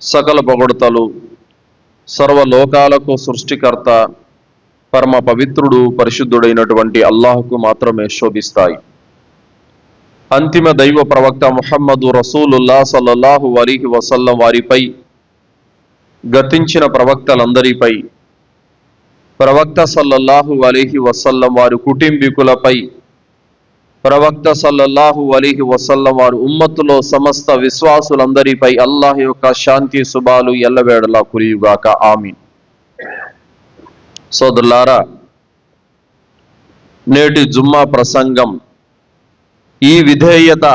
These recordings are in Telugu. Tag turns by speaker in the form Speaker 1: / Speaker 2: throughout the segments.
Speaker 1: సకల పొగడ్తలు సర్వలోకాలకు సృష్టికర్త పరమ పవిత్రుడు పరిశుద్ధుడైనటువంటి అల్లాహ్కు మాత్రమే శోభిస్తాయి. అంతిమ దైవ ప్రవక్త ముహమ్మదు రసూలుల్లా సల్లల్లాహు అలైహి వసల్లం వారిపై, గతించిన ప్రవక్తలందరిపై, ప్రవక్త సల్లల్లాహు అలైహి వసల్లం వారి కుటుంబీకులపై, ప్రవక్త సల్లల్లాహు అలైహి వసల్లం వారు ఉమ్మతులో సమస్త విశ్వాసులందరిపై అల్లాహ్ యొక్క శాంతి శుభాలు ఎల్లవేళలా కురియుగాక. ఆమీన్. సోదరులారా, నేటి జుమ్మా ప్రసంగం ఈ విధేయత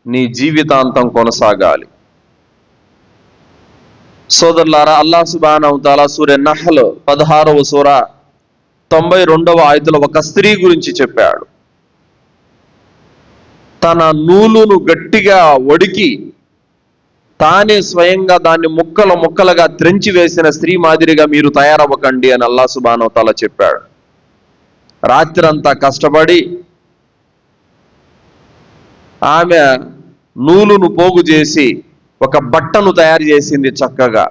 Speaker 1: నీ జీవితాంతం కొనసాగాలి. సోదరులారా, అల్లాహ్ సుబ్హానహు వ తఆలా సూరా నహ్ల్ 16వ సూర 92వ ఆయతులో ఒక స్త్రీ గురించి చెప్పాడు. తన నూలును గట్టిగా వడికి తానే స్వయంగా దాన్ని ముక్కలు ముక్కలుగా త్రెంచి వేసిన స్త్రీ మాదిరిగా మీరు తయారవ్వకండి అని అల్లాహ్ సుబ్హానహు వ తఆలా చెప్పాడు. రాత్రంతా కష్టపడి ఆమె నూలును పోగు చేసి ఒక బట్టను తయారు చేసింది చక్కగా.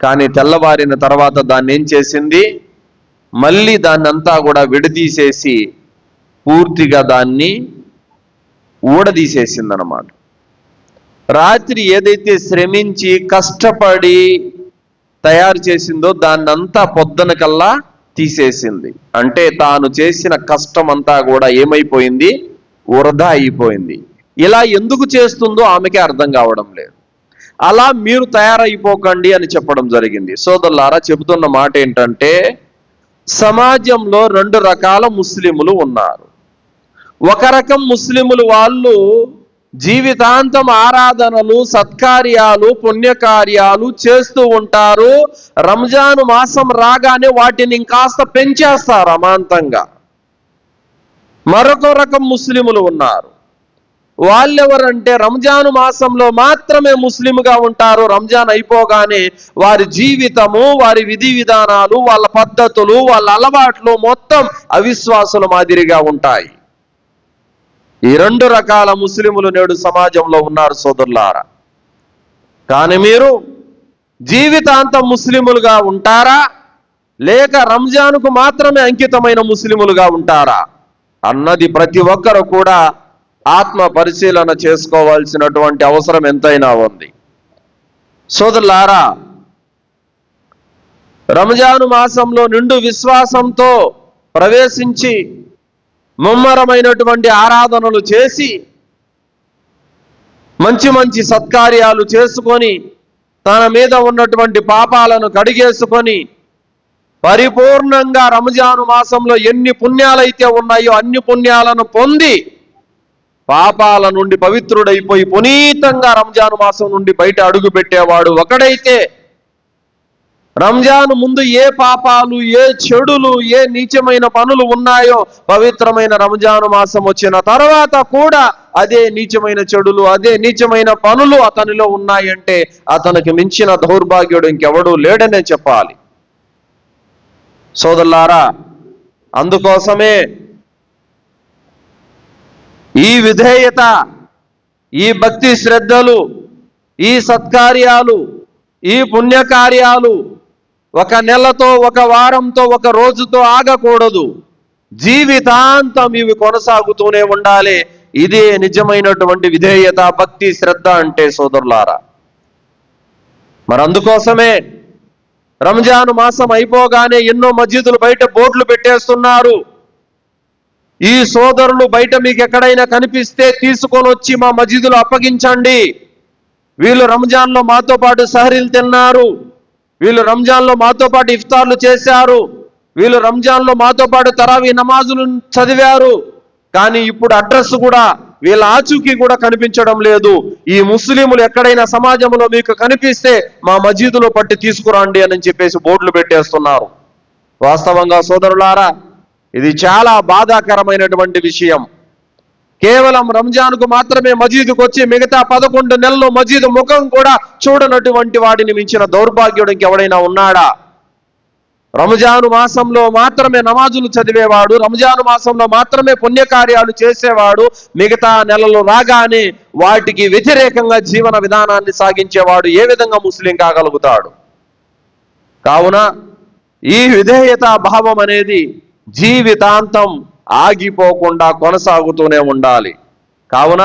Speaker 1: కానీ తెల్లవారిన తర్వాత దాన్ని ఏం చేసింది? మళ్ళీ దాన్నంతా కూడా విడదీసేసి పూర్తిగా దాన్ని ఊడదీసేసిందనమాట. రాత్రి ఏదైతే శ్రమించి కష్టపడి తయారు చేసిందో దాన్నంతా పొద్దున కల్లా తీసేసింది. అంటే తాను చేసిన కష్టం అంతా కూడా ఏమైపోయింది? వృధా అయిపోయింది. ఇలా ఎందుకు చేస్తుందో ఆమెకి అర్థం కావడం లేదు. అలా మీరు తయారైపోకండి అని చెప్పడం జరిగింది. సోదరులారా, చెబుతున్న మాట ఏంటంటే, సమాజంలో రెండు రకాల ముస్లిములు ఉన్నారు. ఒక రకం ముస్లిములు వాళ్ళు జీవితాంతం ఆరాధనలు, సత్కార్యాలు, పుణ్యకార్యాలు చేస్తూ ఉంటారు. రంజాను మాసం రాగానే వాటిని ఇంకాస్త పెంచేస్తారు అమాంతంగా. మరొక రకం ముస్లిములు ఉన్నారు. వాళ్ళెవరంటే రంజాను మాసంలో మాత్రమే ముస్లింగా ఉంటారు. రంజాన్ అయిపోగానే వారి జీవితము, వారి విధి విధానాలు, వాళ్ళ పద్ధతులు, వాళ్ళ అలవాట్లు మొత్తం అవిశ్వాసుల మాదిరిగా ఉంటాయి. ఈ రెండు రకాల ముస్లిములు నేడు సమాజంలో ఉన్నారు సోదరులారా. కానీ మీరు జీవితాంతం ముస్లిములుగా ఉంటారా, లేక రంజానుకు మాత్రమే అంకితమైన ముస్లిములుగా ఉంటారా అన్నది ప్రతి ఒక్కరు కూడా ఆత్మ పరిశీలన చేసుకోవాల్సినటువంటి అవసరం ఎంతైనా ఉంది. సోదరులారా, రంజాను మాసంలో నిండు విశ్వాసంతో ప్రవేశించి ముమ్మరమైనటువంటి ఆరాధనలు చేసి మంచి మంచి సత్కార్యాలు చేసుకొని తన మీద ఉన్నటువంటి పాపాలను కడిగేసుకొని పరిపూర్ణంగా రంజాను మాసంలో ఎన్ని పుణ్యాలైతే ఉన్నాయో అన్ని పుణ్యాలను పొంది పాపాల నుండి పవిత్రుడైపోయి పునీతంగా రంజాను మాసం నుండి బయట అడుగు పెట్టేవాడు ఒకడైతే, రంజాను ముందు ఏ పాపాలు, ఏ చెడులు, ఏ నీచమైన పనులు ఉన్నాయో పవిత్రమైన రంజాను మాసం వచ్చిన తర్వాత కూడా అదే నీచమైన చెడులు, అదే నీచమైన పనులు అతనిలో ఉన్నాయంటే అతనికి మించిన దౌర్భాగ్యుడు ఇంకెవడూ లేడనే చెప్పాలి. సోదరులారా, అందుకోసమే ఈ విధేయత, ఈ భక్తి శ్రద్ధలు, ఈ సత్కార్యాలు, ఈ పుణ్యకార్యాలు ఒక నెలతో, ఒక వారంతో, ఒక రోజుతో ఆగకూడదు. జీవితాంతం ఇవి కొనసాగుతూనే ఉండాలి. ఇదే నిజమైనటువంటి విధేయత, భక్తి, శ్రద్ధ అంటే సోదరులారా. మరి అందుకోసమే రంజాను మాసం అయిపోగానే ఎన్నో మస్జిదులు బయట బోర్డులు పెట్టేస్తున్నారు. ఈ సోదరులు బయట మీకు ఎక్కడైనా కనిపిస్తే తీసుకొని వచ్చి మా మస్జిదులో అప్పగించండి. వీళ్ళు రంజాన్లో మాతో పాటు సహరీలు తిన్నారు, వీళ్ళు రంజాన్లో మాతో పాటు ఇఫ్తార్లు చేశారు, వీళ్ళు రంజాన్లో మాతో పాటు తరావీ నమాజులు చదివారు. కానీ ఇప్పుడు అడ్రస్ కూడా, వీళ్ళ ఆచూకీ కూడా కనిపించడం లేదు. ఈ ముస్లిములు ఎక్కడైనా సమాజంలో మీకు కనిపిస్తే మా మస్జిదులో పట్టి తీసుకురండి అని చెప్పేసి బోర్డులు పెట్టేస్తున్నారు. వాస్తవంగా సోదరులారా, ఇది చాలా బాధాకరమైనటువంటి విషయం. కేవలం రంజాన్కు మాత్రమే మస్జిద్కు వచ్చి మిగతా 11 నెలలు మస్జిద్ ముఖం కూడా చూడనటువంటి వాడిని మించిన దౌర్భాగ్యుడు ఇంకెవడైనా ఉన్నాడా? రంజాను మాసంలో మాత్రమే నమాజులు చదివేవాడు, రంజాను మాసంలో మాత్రమే పుణ్యకార్యాలు చేసేవాడు, మిగతా నెలలు రాగానే వాటికి వ్యతిరేకంగా జీవన విధానాన్ని సాగించేవాడు ఏ విధంగా ముస్లిం కాగలుగుతాడు? కావున ఈ విధేయత భావం అనేది జీవితాంతం ఆగిపోకుండా కొనసాగుతూనే ఉండాలి. కావున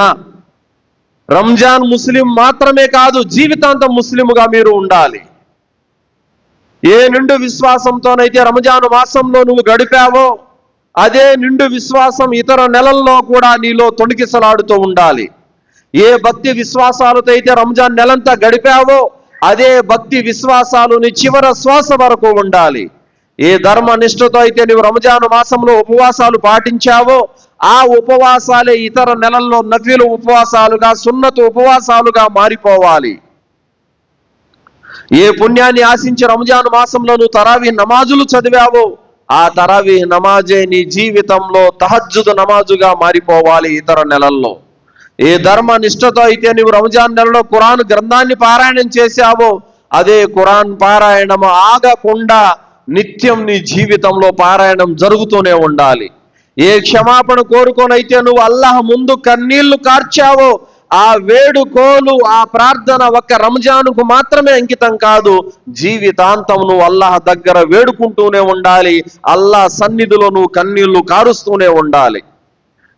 Speaker 1: రంజాన్ ముస్లిం మాత్రమే కాదు, జీవితాంతం ముస్లిముగా మీరు ఉండాలి. ఏ నిండు విశ్వాసంతోనైతే రంజాను మాసంలో నువ్వు గడిపావో అదే నిండు విశ్వాసం ఇతర నెలల్లో కూడా నీలో తొణికిసలాడుతూ ఉండాలి. ఏ భక్తి విశ్వాసాలతో అయితే రంజాన్ నెలంతా గడిపావో అదే భక్తి విశ్వాసాలు నీ చివరి శ్వాస వరకు ఉండాలి. ఏ ధర్మ నిష్ఠతో అయితే నువ్వు రంజాను మాసంలో ఉపవాసాలు పాటించావో ఆ ఉపవాసాలే ఇతర నెలల్లో నఫీలు ఉపవాసాలుగా, సున్నతు ఉపవాసాలుగా మారిపోవాలి. ఏ పుణ్యాన్ని ఆశించి రంజాను మాసంలో నువ్వు తరావీ నమాజులు చదివావో ఆ తరావీ నమాజే నీ జీవితంలో తహజ్జుద్ నమాజుగా మారిపోవాలి ఇతర నెలల్లో. ఏ ధర్మ నిష్ఠతో అయితే నువ్వు రంజాన్ నెలలో ఖురాన్ గ్రంథాన్ని పారాయణం చేశావో అదే ఖురాన్ పారాయణం ఆగకుండా నిత్యం నీ జీవితంలో పారాయణం జరుగుతూనే ఉండాలి. ఏ క్షమాపణ కోరుకొనైతే నువ్వు అల్లాహ్ ముందు కన్నీళ్లు కార్చావో ఆ వేడుకోలు, ఆ ప్రార్థన ఒక్క రంజానుకు మాత్రమే అంకితం కాదు, జీవితాంతం నువ్వు అల్లాహ్ దగ్గర వేడుకుంటూనే ఉండాలి. అల్లాహ్ సన్నిధిలో నువ్వు కన్నీళ్లు కారుస్తూనే ఉండాలి.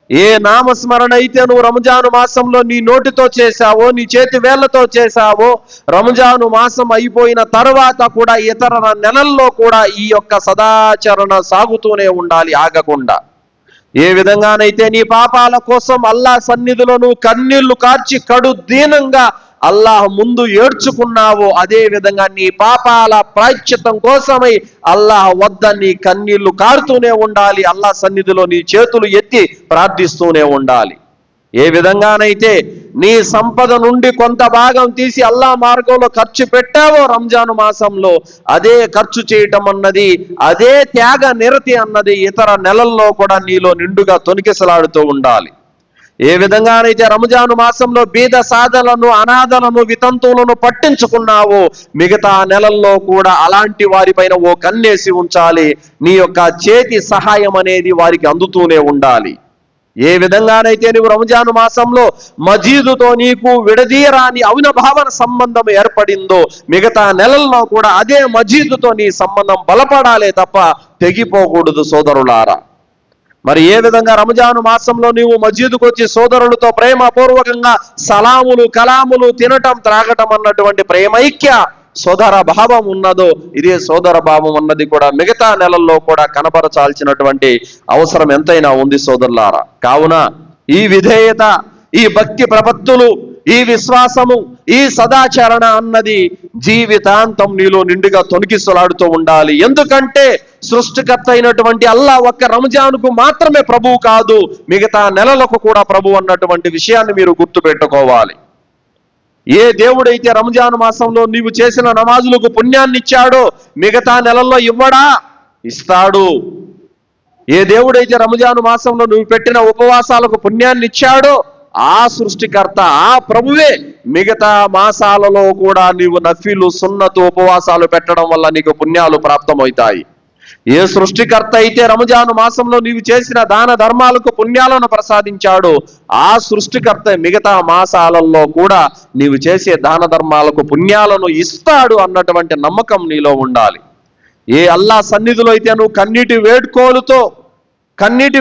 Speaker 1: ఏ నామస్మరణ అయితే నువ్వు రంజాను మాసంలో నీ నోటితో చేశావో, నీ చేతి వేళ్లతో చేశావో, రంజాను మాసం అయిపోయిన తర్వాత కూడా ఇతర నెలల్లో కూడా ఈ యొక్క సదాచరణ సాగుతూనే ఉండాలి ఆగకుండా. ఏ విధంగానైతే నీ పాపాల కోసం అల్లాహ్ సన్నిధిలో నువ్వు కన్నీళ్లు కార్చి కడు దీనంగా అల్లాహ్ ముందు ఏడ్చుకున్నావో అదే విధంగా నీ పాపాల ప్రాయశ్చిత్తం కోసమై అల్లాహ్ వద్ద నీ కన్నీళ్లు కారుతూనే ఉండాలి. అల్లాహ్ సన్నిధిలో నీ చేతులు ఎత్తి ప్రార్థిస్తూనే ఉండాలి. ఏ విధంగానైతే నీ సంపద నుండి కొంత భాగం తీసి అల్లాహ్ మార్గంలో ఖర్చు పెట్టావో రంజాను మాసంలో అదే ఖర్చు చేయటం అన్నది, అదే త్యాగ నిరతి అన్నది ఇతర నెలల్లో కూడా నీలో నిండుగా తొణికిసలాడుతూ ఉండాలి. ఏ విధంగానైతే రంజాను మాసంలో బీద సాధలను, అనాథలను, వితంతువులను పట్టించుకున్నావో మిగతా నెలల్లో కూడా అలాంటి వారిపైన ఓ కన్నేసి ఉంచాలి. నీ యొక్క చేతి సహాయం అనేది వారికి అందుతూనే ఉండాలి. ఏ విధంగానైతే నువ్వు రంజాను మాసంలో మజీదుతో నీకు విడదీయరాని అవినభావన సంబంధం ఏర్పడిందో మిగతా నెలల్లో కూడా అదే మజీదుతో నీ సంబంధం బలపడాలే తప్ప తెగిపోకూడదు సోదరులారా. మరి ఏ విధంగా రంజాను మాసంలో నీవు మస్జిద్కు వచ్చి సోదరులతో ప్రేమపూర్వకంగా సలాములు, కలాములు, తినటం, త్రాగటం అన్నటువంటి ప్రేమైక్య సోదర భావం ఉన్నదో ఇదే సోదర భావం అన్నది కూడా మిగతా నెలల్లో కూడా కనబరచాల్సినటువంటి అవసరం ఎంతైనా ఉంది సోదరులారా. కావున ఈ విధేయత, ఈ భక్తి ప్రపత్తులు, ఈ విశ్వాసము, ఈ సదాచరణ అన్నది జీవితాంతం నీలో నిండుగా తొణికిసలాడుతూ ఉండాలి. ఎందుకంటే సృష్టికర్త అయినటువంటి అల్లాహ్ ఒక్క రంజానుకు మాత్రమే ప్రభువు కాదు, మిగతా నెలలకు కూడా ప్రభు అన్నటువంటి విషయాన్ని మీరు గుర్తుపెట్టుకోవాలి. ఏ దేవుడైతే రంజాను మాసంలో నీవు చేసిన నమాజులకు పుణ్యాన్ని ఇచ్చాడో మిగతా నెలల్లో ఇవ్వడా? ఇస్తాడు. ఏ దేవుడైతే రంజాను మాసంలో నువ్వు పెట్టిన ఉపవాసాలకు పుణ్యాన్ని ఇచ్చాడో ఆ సృష్టికర్త, ఆ ప్రభువే మిగతా మాసాలలో కూడా నీవు నఫీలు, సున్నతు ఉపవాసాలు పెట్టడం వల్ల నీకు పుణ్యాలు ప్రాప్తమవుతాయి. ఏ సృష్టికర్త అయితే రంజాను మాసంలో నీవు చేసిన దాన ధర్మాలకు పుణ్యాలను ప్రసాదించాడో ఆ సృష్టికర్త మిగతా మాసాలలో కూడా నీవు చేసే దాన ధర్మాలకు పుణ్యాలను ఇస్తాడు అన్నటువంటి నమ్మకం నీలో ఉండాలి. ఏ అల్లాహ్ సన్నిధిలో అయితే నువ్వు కన్నీటి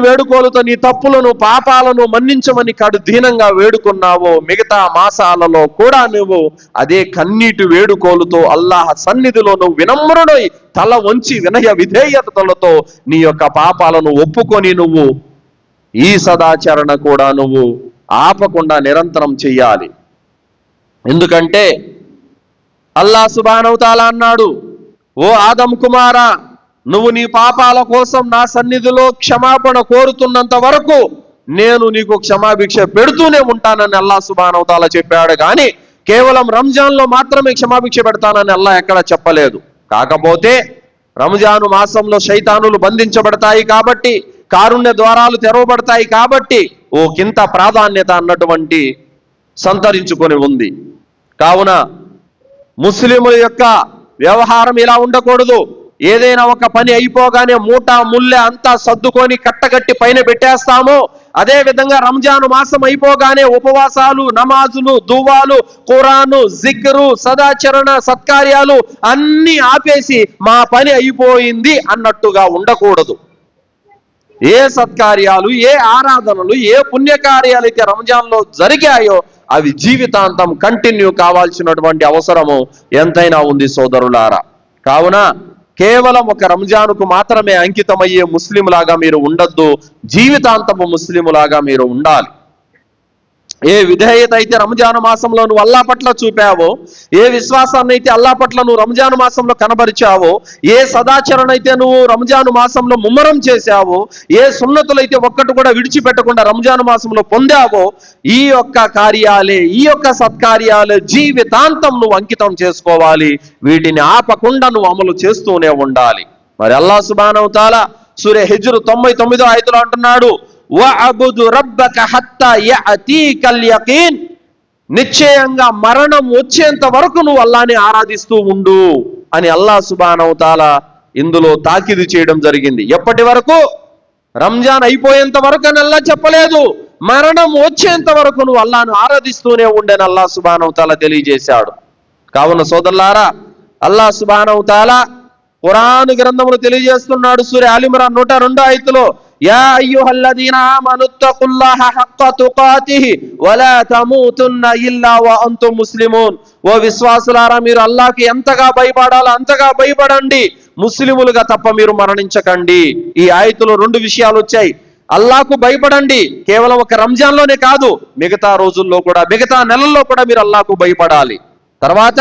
Speaker 1: వేడుకోలుతో నీ తప్పులను, పాపాలను మన్నించమని కడు దీనంగా వేడుకున్నావో మిగతా మాసాలలో కూడా నువ్వు అదే కన్నీటి వేడుకోలుతో అల్లాహ్ సన్నిధిలో నువ్వు వినమ్రుడై తల వంచి వినయ విధేయతలతో నీ యొక్క పాపాలను ఒప్పుకొని నువ్వు ఈ సదాచరణ కూడా నువ్వు ఆపకుండా నిరంతరం చెయ్యాలి. ఎందుకంటే అల్లాహ్ సుబ్హానహు తఆలా అన్నాడు, ఓ ఆదం కుమారా, నువ్వు నీ పాపాల కోసం నా సన్నిధిలో క్షమాపణ కోరుతున్నంత వరకు నేను నీకు క్షమాభిక్ష పెడుతూనే ఉంటానని అల్లాహ్ సుబ్హానహు తఆలా చెప్పాడు. కానీ కేవలం రంజాన్లో మాత్రమే క్షమాభిక్ష పెడతానని అల్లాహ్ ఎక్కడ చెప్పలేదు. కాకపోతే రంజాను మాసంలో శైతానులు బంధించబడతాయి కాబట్టి, కారుణ్య ద్వారాలు తెరవబడతాయి కాబట్టి ఓ కింత ప్రాధాన్యత అన్నటువంటి సంతరించుకొని ఉంది. కావున ముస్లిముల యొక్క వ్యవహారం ఇలా ఉండకూడదు. ఏదైనా ఒక పని అయిపోగానే మూట ముల్లె అంతా సర్దుకొని కట్టగట్టి పైన పెట్టేస్తామో, అదే విధంగా రంజాను మాసం అయిపోగానే ఉపవాసాలు, నమాజులు, దువాలు, ఖురాను, జిక్రు, సదాచరణ, సత్కార్యాలు అన్ని ఆపేసి మా పని అయిపోయింది అన్నట్టుగా ఉండకూడదు. ఏ సత్కార్యాలు, ఏ ఆరాధనలు, ఏ పుణ్యకార్యాలు అయితే రంజాన్లో జరిగాయో అవి జీవితాంతం కంటిన్యూ కావాల్సినటువంటి అవసరము ఎంతైనా ఉంది సోదరులారా. కావున కేవలం ఒక రంజానుకు మాత్రమే అంకితమయ్యే ముస్లింలాగా మీరు ఉండొద్దు, జీవితాంతము ముస్లింలాగా మీరు ఉండాలి. ఏ విధేయత అయితే రంజాను మాసంలో నువ్వు అల్లా పట్ల చూపావో, ఏ విశ్వాసాన్ని అయితే అల్లా పట్ల నువ్వు రంజాను మాసంలో కనబరిచావో, ఏ సదాచరణ అయితే నువ్వు రంజాను మాసంలో ముమ్మరం చేశావో, ఏ సున్నతులైతే ఒక్కటి కూడా విడిచిపెట్టకుండా రంజాను మాసంలో పొందావో, ఈ యొక్క కార్యాలే, ఈ యొక్క సత్కార్యాలే జీవితాంతం నువ్వు అంకితం చేసుకోవాలి. వీటిని ఆపకుండా నువ్వు అమలు చేస్తూనే ఉండాలి. మరి అల్లాహ్ సుబ్హానహు వ తఆలా సూరా హిజ్ర్ 99వ ఆయతలో అంటున్నాడు, వఅబుదు రబ్బక హత్తా యఅతీకల్ యకీన్, నిశ్చయంగా మరణం వచ్చేంత వరకు నువ్వు అల్లాహ్ని ఆరాధిస్తూ ఉండు అని అల్లాహ్ సుబ్హానహు వ తఆలా ఇందులో తాకీదు చేయడం జరిగింది. ఎప్పటి వరకు? రంజాన్ అయిపోయేంత వరకు అని అల్లాహ్ చెప్పలేదు, మరణం వచ్చేంత వరకు నువ్వు అల్లాహ్ను ఆరాధిస్తూనే ఉండని అల్లాహ్ సుబ్హానహు వ తఆలా తెలియజేశాడు. కావున సోదరులారా, అల్లాహ్ సుబ్హానహు వ తఆలా ఖురాన్ గ్రంథములు తెలియజేస్తున్నాడు. సూరా ఆల్ ఇమ్రాన్ 102వ ఆయతలో, యా అయ్యుహల్లదీనా ఆమనుత్తఖుల్లాహ హక్క తుకాతిహి వలా తమూతున్న ఇల్లా వ అంతుం ముస్లిమూన్. ఓ విశ్వాసులారా, మీరు అల్లాహ్కి ఎంతగా భయపడాలో అంతగా భయపడండి, ముస్లిములుగా తప్ప మీరు మరణించకండి. ఈ ఆయతలో 2 విషయాలు వచ్చాయి. అల్లాహ్కు భయపడండి, కేవలం ఒక రంజాన్లోనే కాదు, మిగతా రోజుల్లో కూడా, మిగతా నెలల్లో కూడా మీరు అల్లాహ్కు భయపడాలి. తర్వాత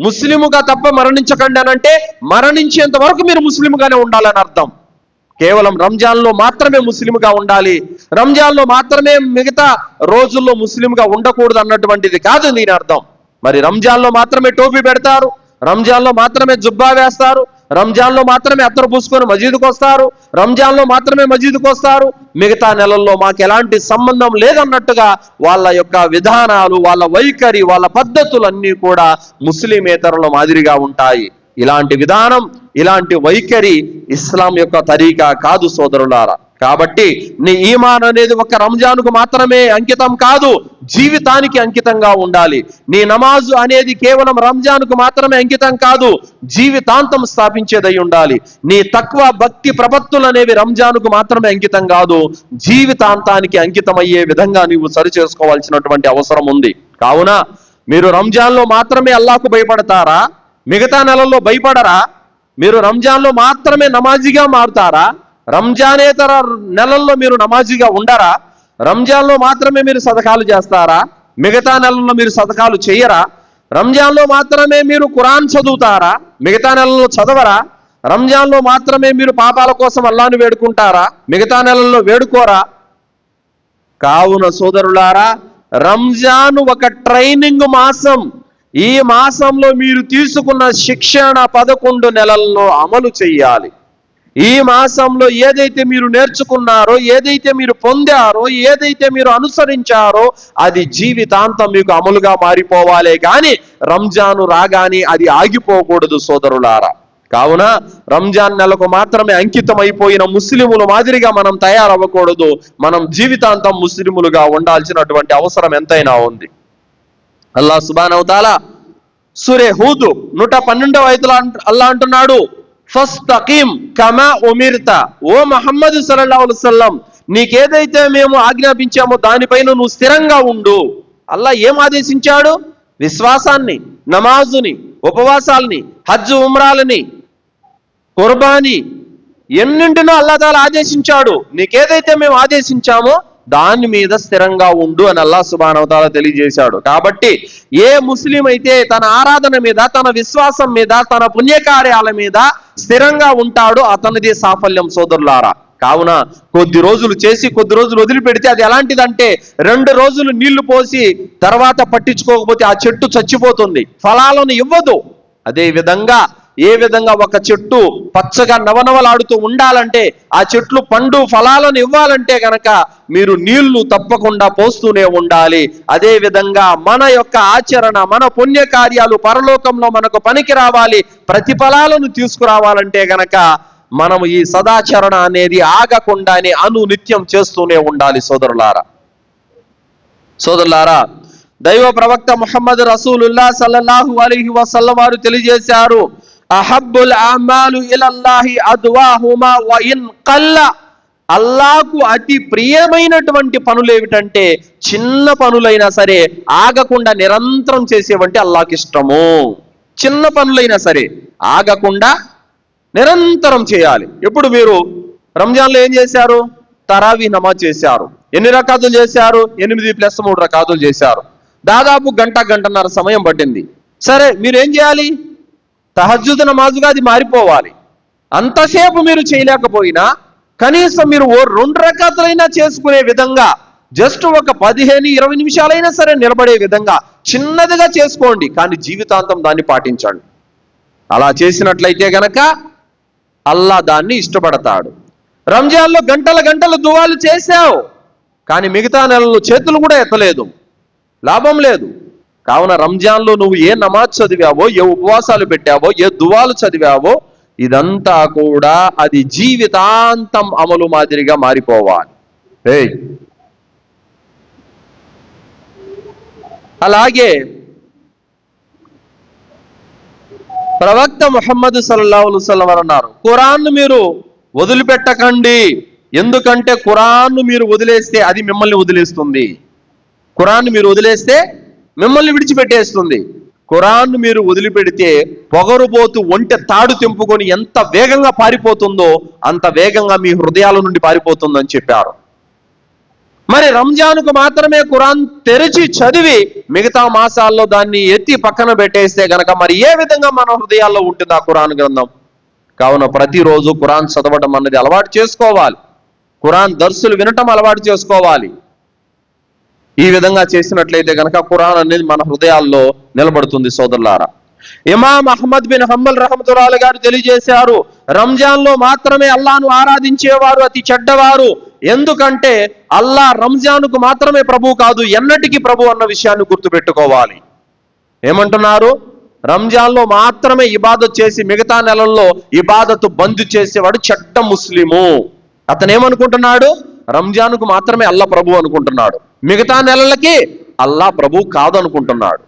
Speaker 1: ముస్లిముగా తప్ప మరణించకండి అని అంటే మరణించేంత వరకు మీరు ముస్లిముగానే ఉండాలని అర్థం. కేవలం రంజాన్లో మాత్రమే ముస్లింగా ఉండాలి, రంజాన్లో మాత్రమే, మిగతా రోజుల్లో ముస్లింగా ఉండకూడదు అన్నటువంటిది కాదు దీని అర్థం. మరి రంజాన్లో మాత్రమే టోపీ పెడతారు, రంజాన్లో మాత్రమే జుబ్బా వేస్తారు, రంజాన్లో మాత్రమే అత్తరు పూసుకొని మసీదుకు వస్తారు, రంజాన్లో మాత్రమే మసీదుకు వస్తారు, మిగతా నెలల్లో మాకు ఎలాంటి సంబంధం లేదన్నట్టుగా వాళ్ళ యొక్క విధానాలు, వాళ్ళ వైఖరి, వాళ్ళ పద్ధతులన్నీ కూడా ముస్లిమేతరుల మాదిరిగా ఉంటాయి. ఇలాంటి విధానం, ఇలాంటి వైఖరి ఇస్లాం యొక్క తరీకా కాదు సోదరులారా. కాబట్టి నీ ఈమాన్ అనేది ఒక రంజాన్కు మాత్రమే అంకితం కాదు, జీవితానికి అంకితంగా ఉండాలి. నీ నమాజు అనేది కేవలం రంజాన్కు మాత్రమే అంకితం కాదు, జీవితాంతం స్థాపించేదై ఉండాలి. నీ తక్వా, భక్తి, ప్రపత్తులు అనేవి రంజాన్కు మాత్రమే అంకితం కాదు, జీవితాంతానికి అంకితమయ్యే విధంగా నీవు సరి చేసుకోవాల్సినటువంటి అవసరం ఉంది. కావున మీరు రంజాన్లో మాత్రమే అల్లాహ్కు భయపడతారా? మిగతా నెలల్లో భయపడరా? మీరు రంజాన్లో మాత్రమే నమాజీగా మారుతారా? రంజానేతర నెలల్లో మీరు నమాజీగా ఉండరా? రంజాన్లో మాత్రమే మీరు సదకాలు చేస్తారా? మిగతా నెలల్లో మీరు సదకాలు చేయరా? రంజాన్లో మాత్రమే మీరు ఖురాన్ చదువుతారా? మిగతా నెలల్లో చదవరా? రంజాన్లో మాత్రమే మీరు పాపాల కోసం అల్లాహ్ను వేడుకుంటారా? మిగతా నెలల్లో వేడుకోరా? కావున సోదరులారా, రంజాన్ ఒక ట్రైనింగ్ మాసం. ఈ మాసంలో మీరు తీసుకున్న శిక్షణ 11 నెలల్లో అమలు చెయ్యాలి. ఈ మాసంలో ఏదైతే మీరు నేర్చుకున్నారో, ఏదైతే మీరు పొందారో, ఏదైతే మీరు అనుసరించారో అది జీవితాంతం మీకు అమలుగా మారిపోవాలే కానీ రంజాను రాగానే అది ఆగిపోకూడదు సోదరులారా. కావున రంజాన్ నెలకు మాత్రమే అంకితం అయిపోయిన ముస్లిముల మాదిరిగా మనం తయారవ్వకూడదు. మనం జీవితాంతం ముస్లిములుగా ఉండాల్సినటువంటి అవసరం ఎంతైనా ఉంది. అల్లాహ్ సుబ్హానహు వ తఆలా సూరా హూద్ 112వ ఆయతలో అల్లాహ్ అంటున్నాడు, ఫస్తఖిం కమా ఉమిర్త. ఓ ముహమ్మద్ సల్లల్లాహు అలైహి వసల్లం, నీకేదైతే మేము ఆజ్ఞాపించామో దానిపైన నువ్వు స్థిరంగా ఉండు. అల్లాహ్ ఏం ఆదేశించాడు? విశ్వాసాన్ని, నమాజుని, ఉపవాసాలని, హజ్, ఉమ్రాలని, కుర్బానీ, ఎన్నింటినో అల్లాహ్ తాలా ఆదేశించాడు. నీకేదైతే మేము ఆదేశించామో దాని మీద స్థిరంగా ఉండు అని అల్లాహ్ సుబ్హానహు వ తఆలా తెలియజేశాడు. కాబట్టి ఏ ముస్లిం అయితే తన ఆరాధన మీద, తన విశ్వాసం మీద, తన పుణ్యకార్యాల మీద స్థిరంగా ఉంటాడో అతనిదే సాఫల్యం సోదరులారా. కావున కొద్ది రోజులు చేసి కొద్ది రోజులు వదిలిపెడితే అది ఎలాంటిదంటే 2 రోజులు నీళ్లు పోసి తర్వాత పట్టించుకోకపోతే ఆ చెట్టు చచ్చిపోతుంది, ఫలాలను ఇవ్వదు. అదే విధంగా ఏ విధంగా ఒక చెట్టు పచ్చగా నవనవలాడుతూ ఉండాలంటే, ఆ చెట్లు పండు ఫలాలను ఇవ్వాలంటే గనక మీరు నీళ్లు తప్పకుండా పోస్తూనే ఉండాలి. అదే విధంగా మన యొక్క ఆచరణ, మన పుణ్యకార్యాలు పరలోకంలో మనకు పనికి రావాలి, ప్రతిఫలాలను తీసుకురావాలంటే గనక మనము ఈ సదాచరణ అనేది ఆగకుండానే అనునిత్యం చేస్తూనే ఉండాలి. సోదరులారా, దైవ ప్రవక్త ముహమ్మద్ రసూలుల్లాహ్ సల్లల్లాహు అలైహి వసల్లం వారు తెలియజేశారు, అహబ్బుల్ అమాలు ఇలల్లాహి అద్వాహుమా వ ఇన్ కల్ల. అల్లాహకు అతి ప్రియమైనటువంటి పనులు ఏమిటంటే చిన్న పనులైనా సరే ఆగకుండా నిరంతరం చేసేవంటి అల్లాహకి ఇష్టము. చిన్న పనులైనా సరే ఆగకుండా నిరంతరం చేయాలి. ఇప్పుడు మీరు రంజాన్లో ఏం చేశారు? తరావీ నమాజ్ చేశారు. ఎన్ని రకాతులు చేశారు? 8+3 రకాతులు చేశారు. దాదాపు గంటన్నర సమయం పట్టింది. సరే, మీరు ఏం చేయాలి? తహజ్జుద్ నమాజుగా అది మారిపోవాలి. అంతసేపు మీరు చేయలేకపోయినా కనీసం మీరు 2 రకాతులైనా చేసుకునే విధంగా, జస్ట్ ఒక 15-20 నిమిషాలైనా సరే నిలబడే విధంగా చిన్నదిగా చేసుకోండి, కానీ జీవితాంతం దాన్ని పాటించండి. అలా చేసినట్లయితే గనక అల్లా దాన్ని ఇష్టపడతాడు. రంజాన్లో గంటలు దువాలు చేశావు, కానీ మిగతా నెలల్లో చేతులు కూడా ఎత్తలేదు, లాభం లేదు. కావున రంజాన్లో నువ్వు ఏ నమాజ్ చదివావో, ఏ ఉపవాసాలు పెట్టావో, ఏ దువాలు చదివావో, ఇదంతా కూడా అది జీవితాంతం అమలు మాదిరిగా మారిపోవాలి. అలాగే ప్రవక్త ముహమ్మద్ సల్లల్లాహు అలైహి వసల్లం వారు అన్నారు, ఖురాన్ను మీరు వదిలిపెట్టకండి, ఎందుకంటే ఖురాన్ను మీరు వదిలేస్తే అది మిమ్మల్ని వదిలేస్తుంది. ఖురాన్ను మీరు వదిలేస్తే మిమ్మల్ని విడిచిపెట్టేస్తుంది. ఖురాన్ను మీరు వదిలిపెడితే పొగరుబోతు ఒంటె తాడు తెంపుకొని ఎంత వేగంగా పారిపోతుందో అంత వేగంగా మీ హృదయాల నుండి పారిపోతుందని చెప్పారు. మరి రంజాన్కు మాత్రమే ఖురాన్ తెరిచి చదివి మిగతా మాసాల్లో దాన్ని ఎత్తి పక్కన పెట్టేస్తే గనక మరి ఏ విధంగా మన హృదయాల్లో ఉంటుంది ఆ ఖురాన్ గ్రంథం? కావున ప్రతిరోజు ఖురాన్ చదవడం అన్నది అలవాటు చేసుకోవాలి. ఖురాన్ దర్సులు వినటం అలవాటు చేసుకోవాలి. ఈ విధంగా చేసినట్లయితే గనక ఖురాన్ అనేది మన హృదయాల్లో నిలబడుతుంది. సోదరులారా, ఇమాం అహ్మద్ బిన్ హంబల్ రహమతుల్లాహి గారు తెలియజేశారు, రంజాన్లో మాత్రమే అల్లాహ్ను ఆరాధించేవారు అతి చెడ్డవారు. ఎందుకంటే అల్లాహ్ రంజాన్కు మాత్రమే ప్రభు కాదు, ఎన్నటికీ ప్రభు అన్న విషయాన్ని గుర్తుపెట్టుకోవాలి. ఏమంటున్నారు? రంజాన్లో మాత్రమే ఇబాదత్ చేసి మిగతా నెలల్లో ఇబాదత్ బంద్ చేసేవాడు చెడ్డ ముస్లిము. అతను ఏమనుకుంటున్నాడు? రంజాన్కు మాత్రమే అల్లా ప్రభు అనుకుంటున్నాడు, మిగతా నెలలకి అల్లా ప్రభు కాదు అనుకుంటున్నాడు.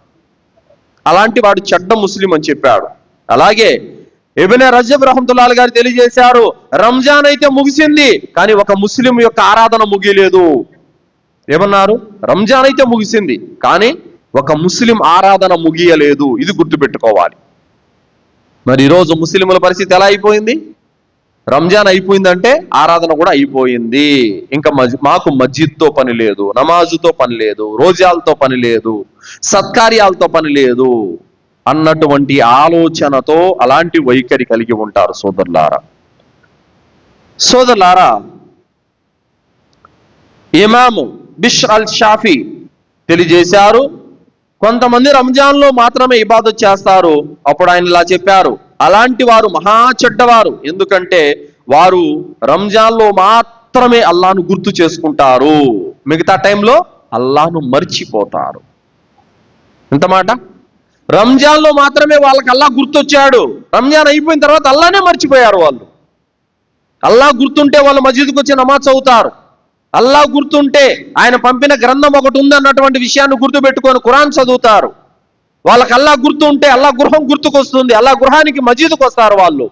Speaker 1: అలాంటి వాడు చెడ్డ ముస్లిం అని చెప్పాడు. అలాగే ఇబ్నే రజబ్ రహమతుల్లాహి గారు తెలియజేశారు, రంజాన్ అయితే ముగిసింది, కానీ ఒక ముస్లిం యొక్క ఆరాధన ముగియలేదు. ఏమన్నారు? రంజాన్ అయితే ముగిసింది, కానీ ఒక ముస్లిం ఆరాధన ముగియలేదు. ఇది గుర్తుపెట్టుకోవాలి. మరి ఈరోజు ముస్లింల పరిస్థితి ఎలా అయిపోయింది? రంజాన్ అయిపోయిందంటే ఆరాధన కూడా అయిపోయింది. ఇంకా మాకు మస్జిద్తో పని లేదు, నమాజుతో పని లేదు, రోజాలతో పని లేదు, సత్కార్యాలతో పని లేదు అన్నటువంటి ఆలోచనతో అలాంటి వైఖరి కలిగి ఉంటారు. సోదరులారా, ఇమాము బిష్ర్ అల్ షాఫీ తెలియజేశారు, కొంతమంది రంజాన్లో మాత్రమే ఇబాదత్ చేస్తారు. అప్పుడు ఆయన ఇలా చెప్పారు, అలాంటి వారు మహా చెడ్డవారు. ఎందుకంటే వారు రంజాన్లో మాత్రమే అల్లాహ్ను గుర్తు చేసుకుంటారు, మిగతా టైంలో అల్లాహ్ను మర్చిపోతారు. ఎంత మాట! రంజాన్లో మాత్రమే వాళ్ళకి అల్లాహ్ గుర్తొచ్చాడు, రంజాన్ అయిపోయిన తర్వాత అల్లాహ్నే మర్చిపోయారు. వాళ్ళు అల్లాహ్ గుర్తుంటే వాళ్ళు మస్జిద్కి వచ్చి నమాజ్ చదువుతారు. అల్లాహ్ గుర్తుంటే ఆయన పంపిన గ్రంథం ఒకటి ఉంది అన్నటువంటి విషయాన్ని గుర్తుపెట్టుకొని ఖురాన్ చదువుతారు. వాళ్ళకి అల్లాహ్ గుర్తుంటే అల్లాహ్ గృహం గుర్తుకొస్తుంది, అల్లాహ్ గృహానికి మస్జిద్కి వస్తారు. వాళ్ళు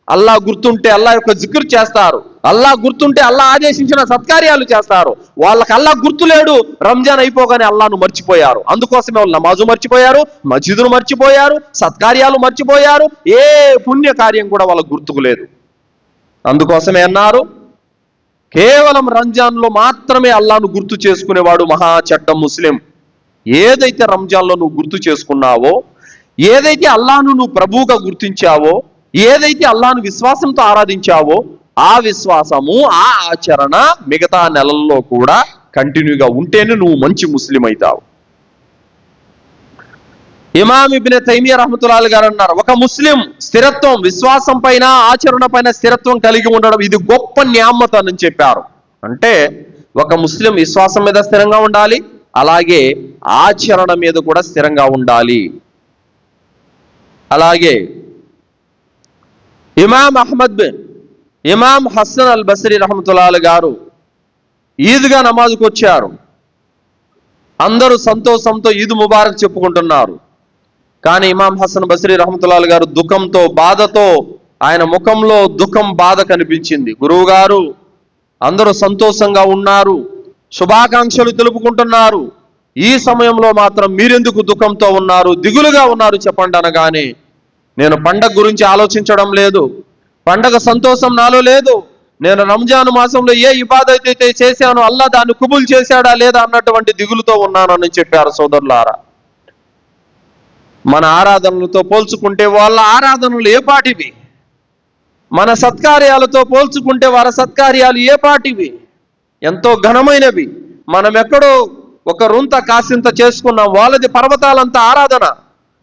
Speaker 1: అల్లాహ్ గుర్తుంటే అల్లాహ్ యొక్క జిక్ర్ చేస్తారు, అల్లాహ్ గుర్తుంటే అల్లాహ్ ఆదేశించిన సత్కార్యాలు చేస్తారు. వాళ్ళకి అల్లాహ్ గుర్తులేడు, రంజాన్ అయిపోగానే అల్లాహ్ను మర్చిపోయారు. అందుకోసమే వాళ్ళు నమాజు మర్చిపోయారు, మస్జిదును మర్చిపోయారు, సత్కార్యాలు మర్చిపోయారు, ఏ పుణ్య కార్యం కూడా వాళ్ళకు గుర్తుకు లేదు. అందుకోసమే అన్నారు, కేవలం రంజాన్లో మాత్రమే అల్లాహ్ను గుర్తు చేసుకునేవాడు మహా చెడ్డ ముస్లిం. ఏదైతే రంజాన్లో నువ్వు గుర్తు చేసుకున్నావో, ఏదైతే అల్లాహ్ను నువ్వు ప్రభువుగా గుర్తించావో, ఏదైతే అల్లాహ్ను విశ్వాసంతో ఆరాధించావో, ఆ విశ్వాసము, ఆ ఆచరణ మిగతా నెలల్లో కూడా కంటిన్యూగా ఉంటేనే నువ్వు మంచి ముస్లిం అవుతావు. ఇమాం ఇబ్నె తైమియా రహ్మతుల్లాహి గారు అన్నారు, ఒక ముస్లిం స్థిరత్వం, విశ్వాసం పైన ఆచరణ పైన స్థిరత్వం కలిగి ఉండడం ఇది గొప్ప న్యామత్ అని చెప్పారు. అంటే ఒక ముస్లిం విశ్వాసం మీద స్థిరంగా ఉండాలి, అలాగే ఆచరణ మీద కూడా స్థిరంగా ఉండాలి. అలాగే ఇమాం హసన్ అల్ బస్రీ రహ్మతుల్లాహి గారు ఈద్గా నమాజ్కి వచ్చారు. అందరూ సంతోషంతో ఈద్ ముబారక్ చెప్పుకుంటున్నారు. కానీ ఇమాం హసన్ బస్రీ రహ్మతుల్లాహి గారు దుఃఖంతో, బాధతో, ఆయన ముఖంలో దుఃఖం, బాధ కనిపించింది. గురువు గారు అందరూ సంతోషంగా ఉన్నారు, శుభాకాంక్షలు తెలుపుకుంటున్నారు, ఈ సమయంలో మాత్రం మీరెందుకు దుఃఖంతో ఉన్నారు, దిగులుగా ఉన్నారు చెప్పండి అనగానే, నేను పండగ గురించి ఆలోచించడం లేదు, పండగ సంతోషం నాలో లేదు, నేను రంజాన్ మాసంలో ఏ ఇబాదత్ అయితే చేశానో అల్లా దాన్ని కుబుల్ చేశాడా లేదా అన్నటువంటి దిగులుతో ఉన్నానని చెప్పారు. సోదరులారా, మన ఆరాధనలతో పోల్చుకుంటే వాళ్ళ ఆరాధనలు ఏ పాటివి, మన సత్కార్యాలతో పోల్చుకుంటే వారి సత్కార్యాలు ఏ పాటివి, ఎంతో ఘనమైనవి. మనం ఎక్కడో ఒక రొంత కాసింత చేసుకున్నాం, వాళ్ళది పర్వతాలంత ఆరాధన,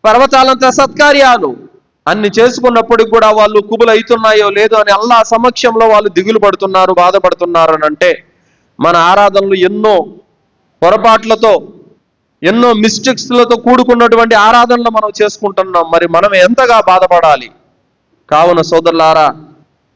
Speaker 1: పర్వతాలంత సత్కార్యాలు. అన్ని చేసుకున్నప్పటికి కూడా వాళ్ళు కుబులు అవుతున్నాయో లేదో అని అల్లా సమక్షంలో వాళ్ళు దిగులు పడుతున్నారు, బాధపడుతున్నారు అని అంటే, మన ఆరాధనలు ఎన్నో పొరపాట్లతో, ఎన్నో మిస్టేక్స్లతో కూడుకున్నటువంటి ఆరాధనలు మనం చేసుకుంటున్నాం. మరి మనం ఎంతగా బాధపడాలి. కావున సోదరులారా,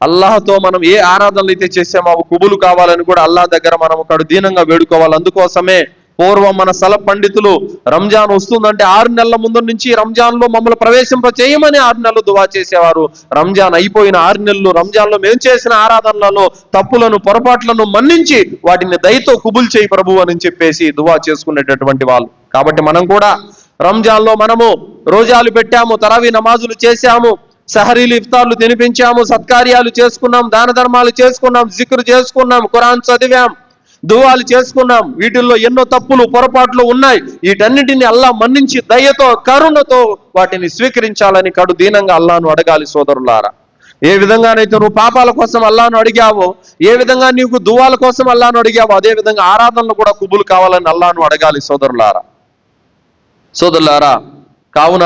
Speaker 1: అల్లాహతో మనం ఏ ఆరాధనలు అయితే చేసామో అవి కుబులు కావాలని కూడా అల్లాహ్ దగ్గర మనం ఒకడు దీనంగా వేడుకోవాలి. అందుకోసమే పూర్వం మన సలఫ్ పండితులు రంజాన్ వస్తుందంటే 6 నెలల ముందు నుంచి రంజాన్లో మమ్మల్ని ప్రవేశింప చేయమని 6 నెలలు దువా చేసేవారు. రంజాన్ అయిపోయిన 6 నెలలు రంజాన్లో మేము చేసిన ఆరాధనలలో తప్పులను, పొరపాట్లను మన్నించి వాటిని దయతో కుబుల్ చేయి ప్రభు అని చెప్పేసి దువా చేసుకునేటటువంటి వాళ్ళు. కాబట్టి మనం కూడా రంజాన్లో మనము రోజాలు పెట్టాము, తరావీ నమాజులు చేశాము, సహరీలు, ఇఫ్తార్లు తినిపించాము, సత్కార్యాలు చేసుకున్నాం, దాన ధర్మాలు చేసుకున్నాం, జిక్రు చేసుకున్నాం, ఖురాన్ చదివాం, దువాలు చేసుకున్నాం. వీటిల్లో ఎన్నో తప్పులు, పొరపాట్లు ఉన్నాయి. వీటన్నిటిని అల్లా మన్నించి దయతో, కరుణతో వాటిని స్వీకరించాలని కడు దీనంగా అల్లాను అడగాలి. సోదరులారా, ఏ విధంగానైతే నువ్వు పాపాల కోసం అల్లాను అడిగావో, ఏ విధంగా నీకు దువాల కోసం అల్లాను అడిగావో, అదే విధంగా ఆరాధనలు కూడా కుబులు కావాలని అల్లాను అడగాలి. సోదరులారా, కావున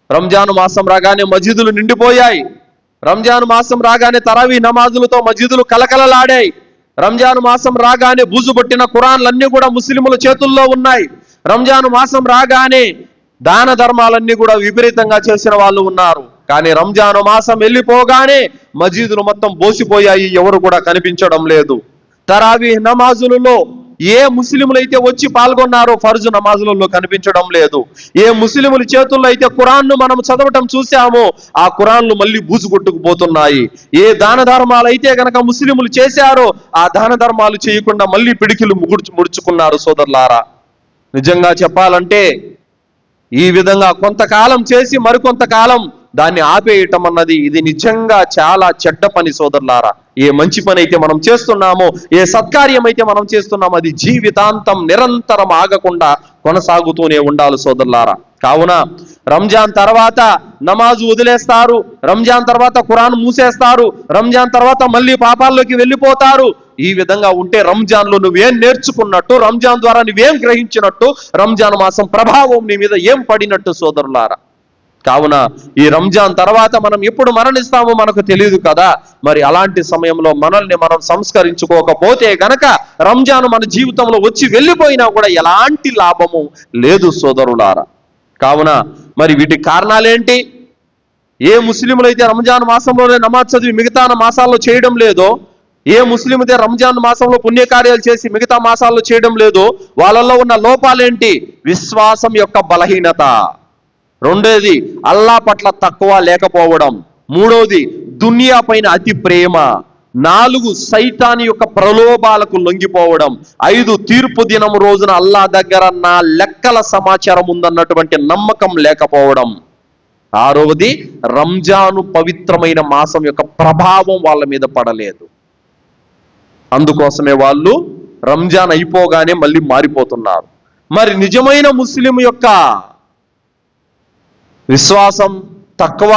Speaker 1: రంజాన్ మాసం రాగానే మసీదులు నిండిపోయాయి. రంజాన్ మాసం రాగానే తరావీ నమాజులతో మసీదులు కలకలలాడాయి. రంజాన్ మాసం రాగానే బూజుపట్టిన ఖురాన్లన్నీ కూడా ముస్లిముల చేతుల్లో ఉన్నాయి. రంజాన్ మాసం రాగానే దాన ధర్మాలన్నీ కూడా విపరీతంగా చేసిన వాళ్ళు ఉన్నారు. కానీ రంజాన్ మాసం వెళ్ళిపోగానే మసీదులు మొత్తం బోసిపోయాయి, ఎవరు కూడా కనిపించడం లేదు. తరావీ నమాజులలో ఏ ముస్లిములు అయితే వచ్చి పాల్గొన్నారో ఫర్జు నమాజులలో కనిపించడం లేదు. ఏ ముస్లిముల చేతుల్లో అయితే ఖురాన్ను మనం చదవటం చూసామో ఆ ఖురాన్లు మళ్ళీ బూజుకొట్టుకుపోతున్నాయి. ఏ దాన ధర్మాలు అయితే గనక ముస్లిములు చేశారో ఆ దాన ధర్మాలు చేయకుండా మళ్ళీ పిడికిలు ముడుచుకున్నారు. సోదరులారా, నిజంగా చెప్పాలంటే ఈ విధంగా కొంతకాలం చేసి మరికొంతకాలం దాన్ని ఆపేయటం అన్నది ఇది నిజంగా చాలా చెడ్డ పని. సోదరులారా, ఏ మంచి పని అయితే మనం చేస్తున్నామో, ఏ సత్కార్యం అయితే మనం చేస్తున్నామో అది జీవితాంతం నిరంతరం ఆగకుండా కొనసాగుతూనే ఉండాలి. సోదరులారా, కావున రంజాన్ తర్వాత నమాజు వదిలేస్తారు, రంజాన్ తర్వాత ఖురాన్ మూసేస్తారు, రంజాన్ తర్వాత మళ్ళీ పాపాల్లోకి వెళ్ళిపోతారు. ఈ విధంగా ఉంటే రంజాన్లో నువ్వేం నేర్చుకున్నట్టు, రంజాన్ ద్వారా నువ్వేం గ్రహించినట్టు, రంజాన్ మాసం ప్రభావం నీ మీద ఏం పడినట్టు. సోదరులారా, కావున ఈ రంజాన్ తర్వాత మనం ఎప్పుడు మరణిస్తామో మనకు తెలియదు కదా. మరి అలాంటి సమయంలో మనల్ని మనం సంస్కరించుకోకపోతే గనక రంజాన్ మన జీవితంలో వచ్చి వెళ్ళిపోయినా కూడా ఎలాంటి లాభము లేదు. సోదరులారా, కావున మరి వీటి కారణాలేంటి? ఏ ముస్లింలు అయితే రంజాన్ మాసంలోనే నమాజ్ చదివి మిగతా మాసాల్లో చేయడం లేదో, ఏ ముస్లిం అయితే రంజాన్ మాసంలో పుణ్యకార్యాలు చేసి మిగతా మాసాల్లో చేయడం లేదో, వాళ్ళల్లో ఉన్న లోపాలేంటి? విశ్వాసం యొక్క బలహీనత. రెండోది అల్లా పట్ల తక్కువ లేకపోవడం. మూడోది దునియా పైన అతి ప్రేమ. 4 సైతాని యొక్క ప్రలోభాలకు లొంగిపోవడం. 5 తీర్పు దినం రోజున అల్లా దగ్గర నా లెక్కల సమాచారం ఉందన్నటువంటి నమ్మకం లేకపోవడం. 6వది రంజాను పవిత్రమైన మాసం యొక్క ప్రభావం వాళ్ళ మీద పడలేదు. అందుకోసమే వాళ్ళు రంజాన్ అయిపోగానే మళ్ళీ మారిపోతున్నారు. మరి నిజమైన ముస్లిం యొక్క విశ్వాసం తక్కువ,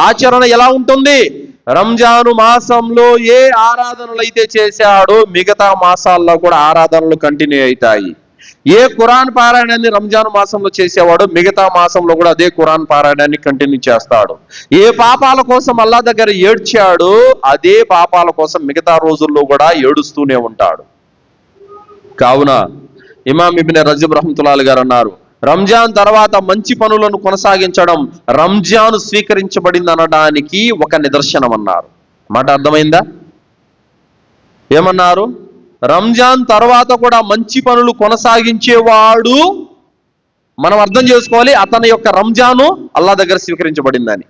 Speaker 1: ఆచరణ ఎలా ఉంటుంది? రంజాను మాసంలో ఏ ఆరాధనలు అయితే చేశాడో మిగతా మాసాల్లో కూడా ఆరాధనలు కంటిన్యూ అవుతాయి. ఏ ఖురాన్ పారాయణాన్ని రంజాన్ మాసంలో చేసేవాడు మిగతా మాసంలో కూడా అదే ఖురాన్ పారాయణాన్ని కంటిన్యూ చేస్తాడు. ఏ పాపాల కోసం అల్లా దగ్గర ఏడ్చాడో అదే పాపాల కోసం మిగతా రోజుల్లో కూడా ఏడుస్తూనే ఉంటాడు. కావున ఇమాం ఇబ్న్ రజబ్ రహ్మతుల్లాహి గారు అన్నారు, రంజాన్ తర్వాత మంచి పనులను కొనసాగించడం రంజాన్ స్వీకరించబడింది అనడానికి ఒక నిదర్శనం అన్నారు. మాట అర్థమైందా? ఏమన్నారు? రంజాన్ తర్వాత కూడా మంచి పనులు కొనసాగించేవాడు, మనం అర్థం చేసుకోవాలి, అతని యొక్క రంజాను అల్లా దగ్గర స్వీకరించబడిందని.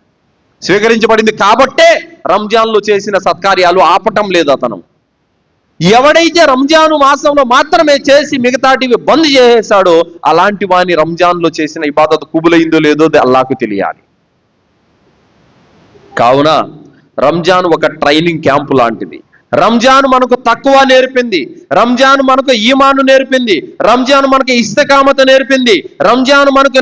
Speaker 1: స్వీకరించబడింది కాబట్టే రంజాన్లో చేసిన సత్కార్యాలు ఆపటం లేదు అతను. ఎవడైతే రంజాను మాసంలో మాత్రమే చేసి మిగతాటివి బంద్ చేసేసాడో అలాంటి వాని రంజాన్లో చేసిన ఇబాదత్ కుబులైందో లేదో అల్లాకు తెలియాలి. కావున రంజాన్ ఒక ట్రైనింగ్ క్యాంపు లాంటిది. రంజాన్ మనకు తక్కువ నేర్పింది, రంజాన్ మనకు ఈమాను నేర్పింది, రంజాన్ మనకు ఇస్తకామత నేర్పింది, రంజాన్ మనకు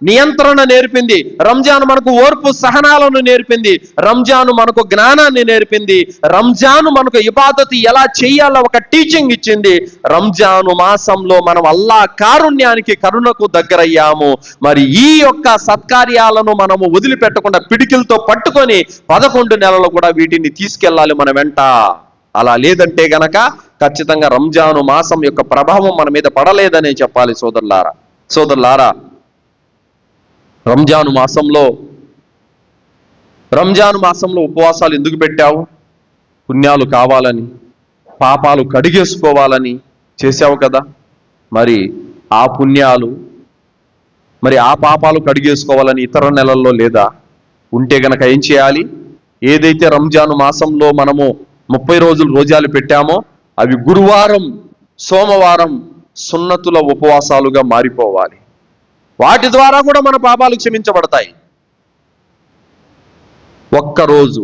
Speaker 1: నియంత్రణ నేర్పింది, రంజాన్ మనకు ఓర్పు సహనాలను నేర్పింది, రంజాన్ మనకు జ్ఞానాన్ని నేర్పింది, రంజాన్ మనకు ఇబాదత్ ఎలా చేయాలో ఒక టీచింగ్ ఇచ్చింది. రంజాను మాసంలో మనం అల్లా కారుణ్యానికి కరుణకు దగ్గరయ్యాము. మరి ఈ యొక్క సత్కార్యాలను మనము వదిలిపెట్టకుండా పిడికిలతో పట్టుకొని 11 నెలలు కూడా వీటిని తీసుకెళ్ళాలి మన వెంట. అలా లేదంటే గనక ఖచ్చితంగా రంజాను మాసం యొక్క ప్రభావం మన మీద పడలేదనే చెప్పాలి. సోదరులారా, రంజాను మాసంలో ఉపవాసాలు ఎందుకు పెట్టావు? పుణ్యాలు కావాలని, పాపాలు కడిగేసుకోవాలని చేశావు కదా. మరి ఆ పుణ్యాలు, మరి ఆ పాపాలు కడిగేసుకోవాలని ఇతర నెలల్లో లేదా? ఉంటే గనక ఏం చేయాలి? ఏదైతే రంజాను మాసంలో మనము 30 రోజులు రోజాలు పెట్టామో అవి గురువారం, సోమవారం సున్నతుల ఉపవాసాలుగా మారిపోవాలి. వాటి ద్వారా కూడా మన పాపాలు క్షమించబడతాయి. ఒక్కరోజు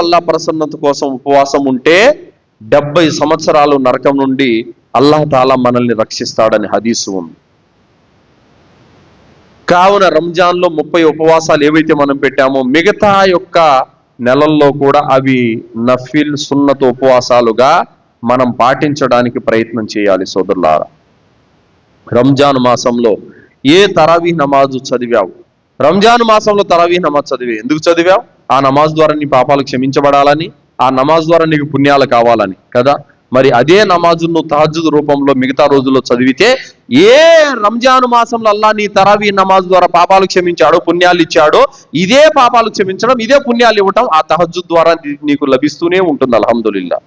Speaker 1: అల్లా ప్రసన్నత కోసం ఉపవాసం ఉంటే 70 సంవత్సరాలు నరకం నుండి అల్లాహ్ తాలా మనల్ని రక్షిస్తాడని హదీసు ఉంది. కావున రంజాన్లో 30 ఉపవాసాలు ఏవైతే మనం పెట్టామో మిగతా యొక్క నెలల్లో కూడా అవి నఫిల్ సున్నత ఉపవాసాలుగా మనం పాటించడానికి ప్రయత్నం చేయాలి. సోదరులారా, రంజాన్ మాసంలో ఏ తరావీ నమాజు చదివావు? రంజాన్ మాసంలో తరావీ నమాజ్ చదివే ఎందుకు చదివావు? ఆ నమాజ్ ద్వారా నీ పాపాలు క్షమించబడాలని, ఆ నమాజ్ ద్వారా నీకు పుణ్యాలు కావాలని కదా. మరి అదే నమాజును తహజ్జుద్ రూపంలో మిగతా రోజుల్లో చదివితే ఏ రంజాను మాసంలో అల్లా నీ తరావీ నమాజ్ ద్వారా పాపాలు క్షమించాడో, పుణ్యాలు ఇచ్చాడో, ఇదే పాపాలు క్షమించడం, ఇదే పుణ్యాలు ఇవ్వటం ఆ తహజ్జుద్ ద్వారా నీకు లభిస్తూనే ఉంటుంది. అల్హమ్దులిల్లా.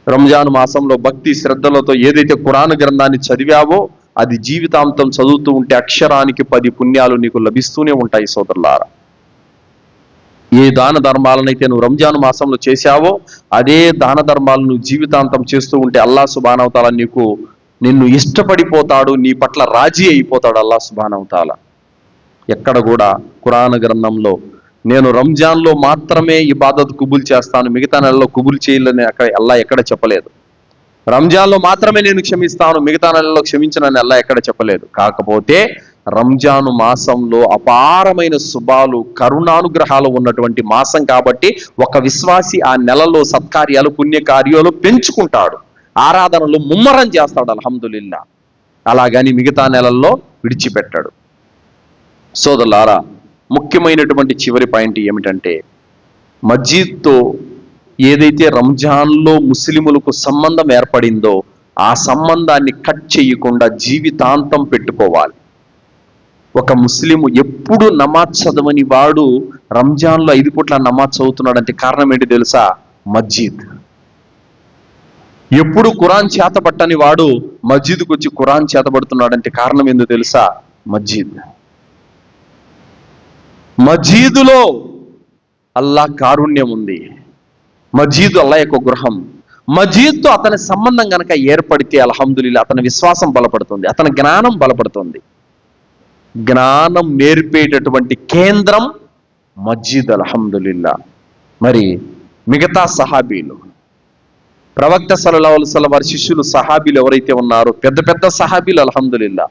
Speaker 1: రంజాను మాసంలో భక్తి శ్రద్ధలతో ఏదైతే ఖురాన్ గ్రంథాన్ని చదివావో అది జీవితాంతం చదువుతూ ఉంటే అక్షరానికి 10 పుణ్యాలు నీకు లభిస్తూనే ఉంటాయి. సోదరులారా, ఏ దాన ధర్మాలనైతే నువ్వు రంజాను మాసంలో చేశావో అదే దాన ధర్మాలను జీవితాంతం చేస్తూ ఉంటే అల్లాహ్ సుబ్హానహు తఆలా నిన్ను ఇష్టపడిపోతాడు, నీ పట్ల రాజీ అయిపోతాడు అల్లాహ్ సుబ్హానహు తఆలా. ఎక్కడ కూడా ఖురాన్ గ్రంథంలో నేను రంజాన్లో మాత్రమే ఇబాదత్ కుబుల్ చేస్తాను, మిగతా నెలలో కుబుల్ చేయాలని అల్లాహ్ ఎక్కడ చెప్పలేదు. రంజాన్లో మాత్రమే నేను క్షమిస్తాను, మిగతా నెలలో క్షమించనని అల్లాహ్ ఎక్కడ చెప్పలేదు. కాకపోతే రంజాను మాసంలో అపారమైన శుభాలు, కరుణానుగ్రహాలు ఉన్నటువంటి మాసం కాబట్టి ఒక విశ్వాసి ఆ నెలలో సత్కార్యాలు, పుణ్యకార్యాలు పెంచుకుంటాడు, ఆరాధనలు ముమ్మరం చేస్తాడు. అల్హమ్దులిల్లా. అలాగని మిగతా నెలల్లో విడిచిపెట్టాడు. సోదరులారా, ముఖ్యమైనటువంటి చివరి పాయింట్ ఏమిటంటే మస్జిద్తో ఏదైతే రంజాన్లో ముస్లిములకు సంబంధం ఏర్పడిందో ఆ సంబంధాన్ని కట్ చేయకుండా జీవితాంతం పెట్టుకోవాలి. ఒక ముస్లిము ఎప్పుడు నమాజ్ చదవని వాడు రంజాన్లో 5 పూట్ల నమాజ్ చదువుతున్నాడంటే కారణం ఏంటి తెలుసా? మస్జిద్. ఎప్పుడు ఖురాన్ చేతబట్టని వాడు మస్జిద్కు వచ్చి ఖురాన్ చేతబడుతున్నాడంటే కారణం ఏందో తెలుసా? మస్జిద్. మస్జిదులో అల్లాహ్ కారుణ్యం ఉంది, మస్జిద్ అల్లాహ్ యొక్క గృహం. మస్జిద్తో అతని సంబంధం గనక ఏర్పడితే అల్హమ్దులిల్లా అతని విశ్వాసం బలపడుతుంది, అతని జ్ఞానం బలపడుతుంది. జ్ఞానం నేర్పేటటువంటి కేంద్రం మస్జిద్. అల్హమ్దులిల్లా. మరి మిగతా సహాబీలు, ప్రవక్త సల్లల్లాహు అలైహి వసల్లం వారి శిష్యులు సహాబీలు ఎవరైతే ఉన్నారో పెద్ద పెద్ద సహాబీలు అల్హమ్దులిల్లా,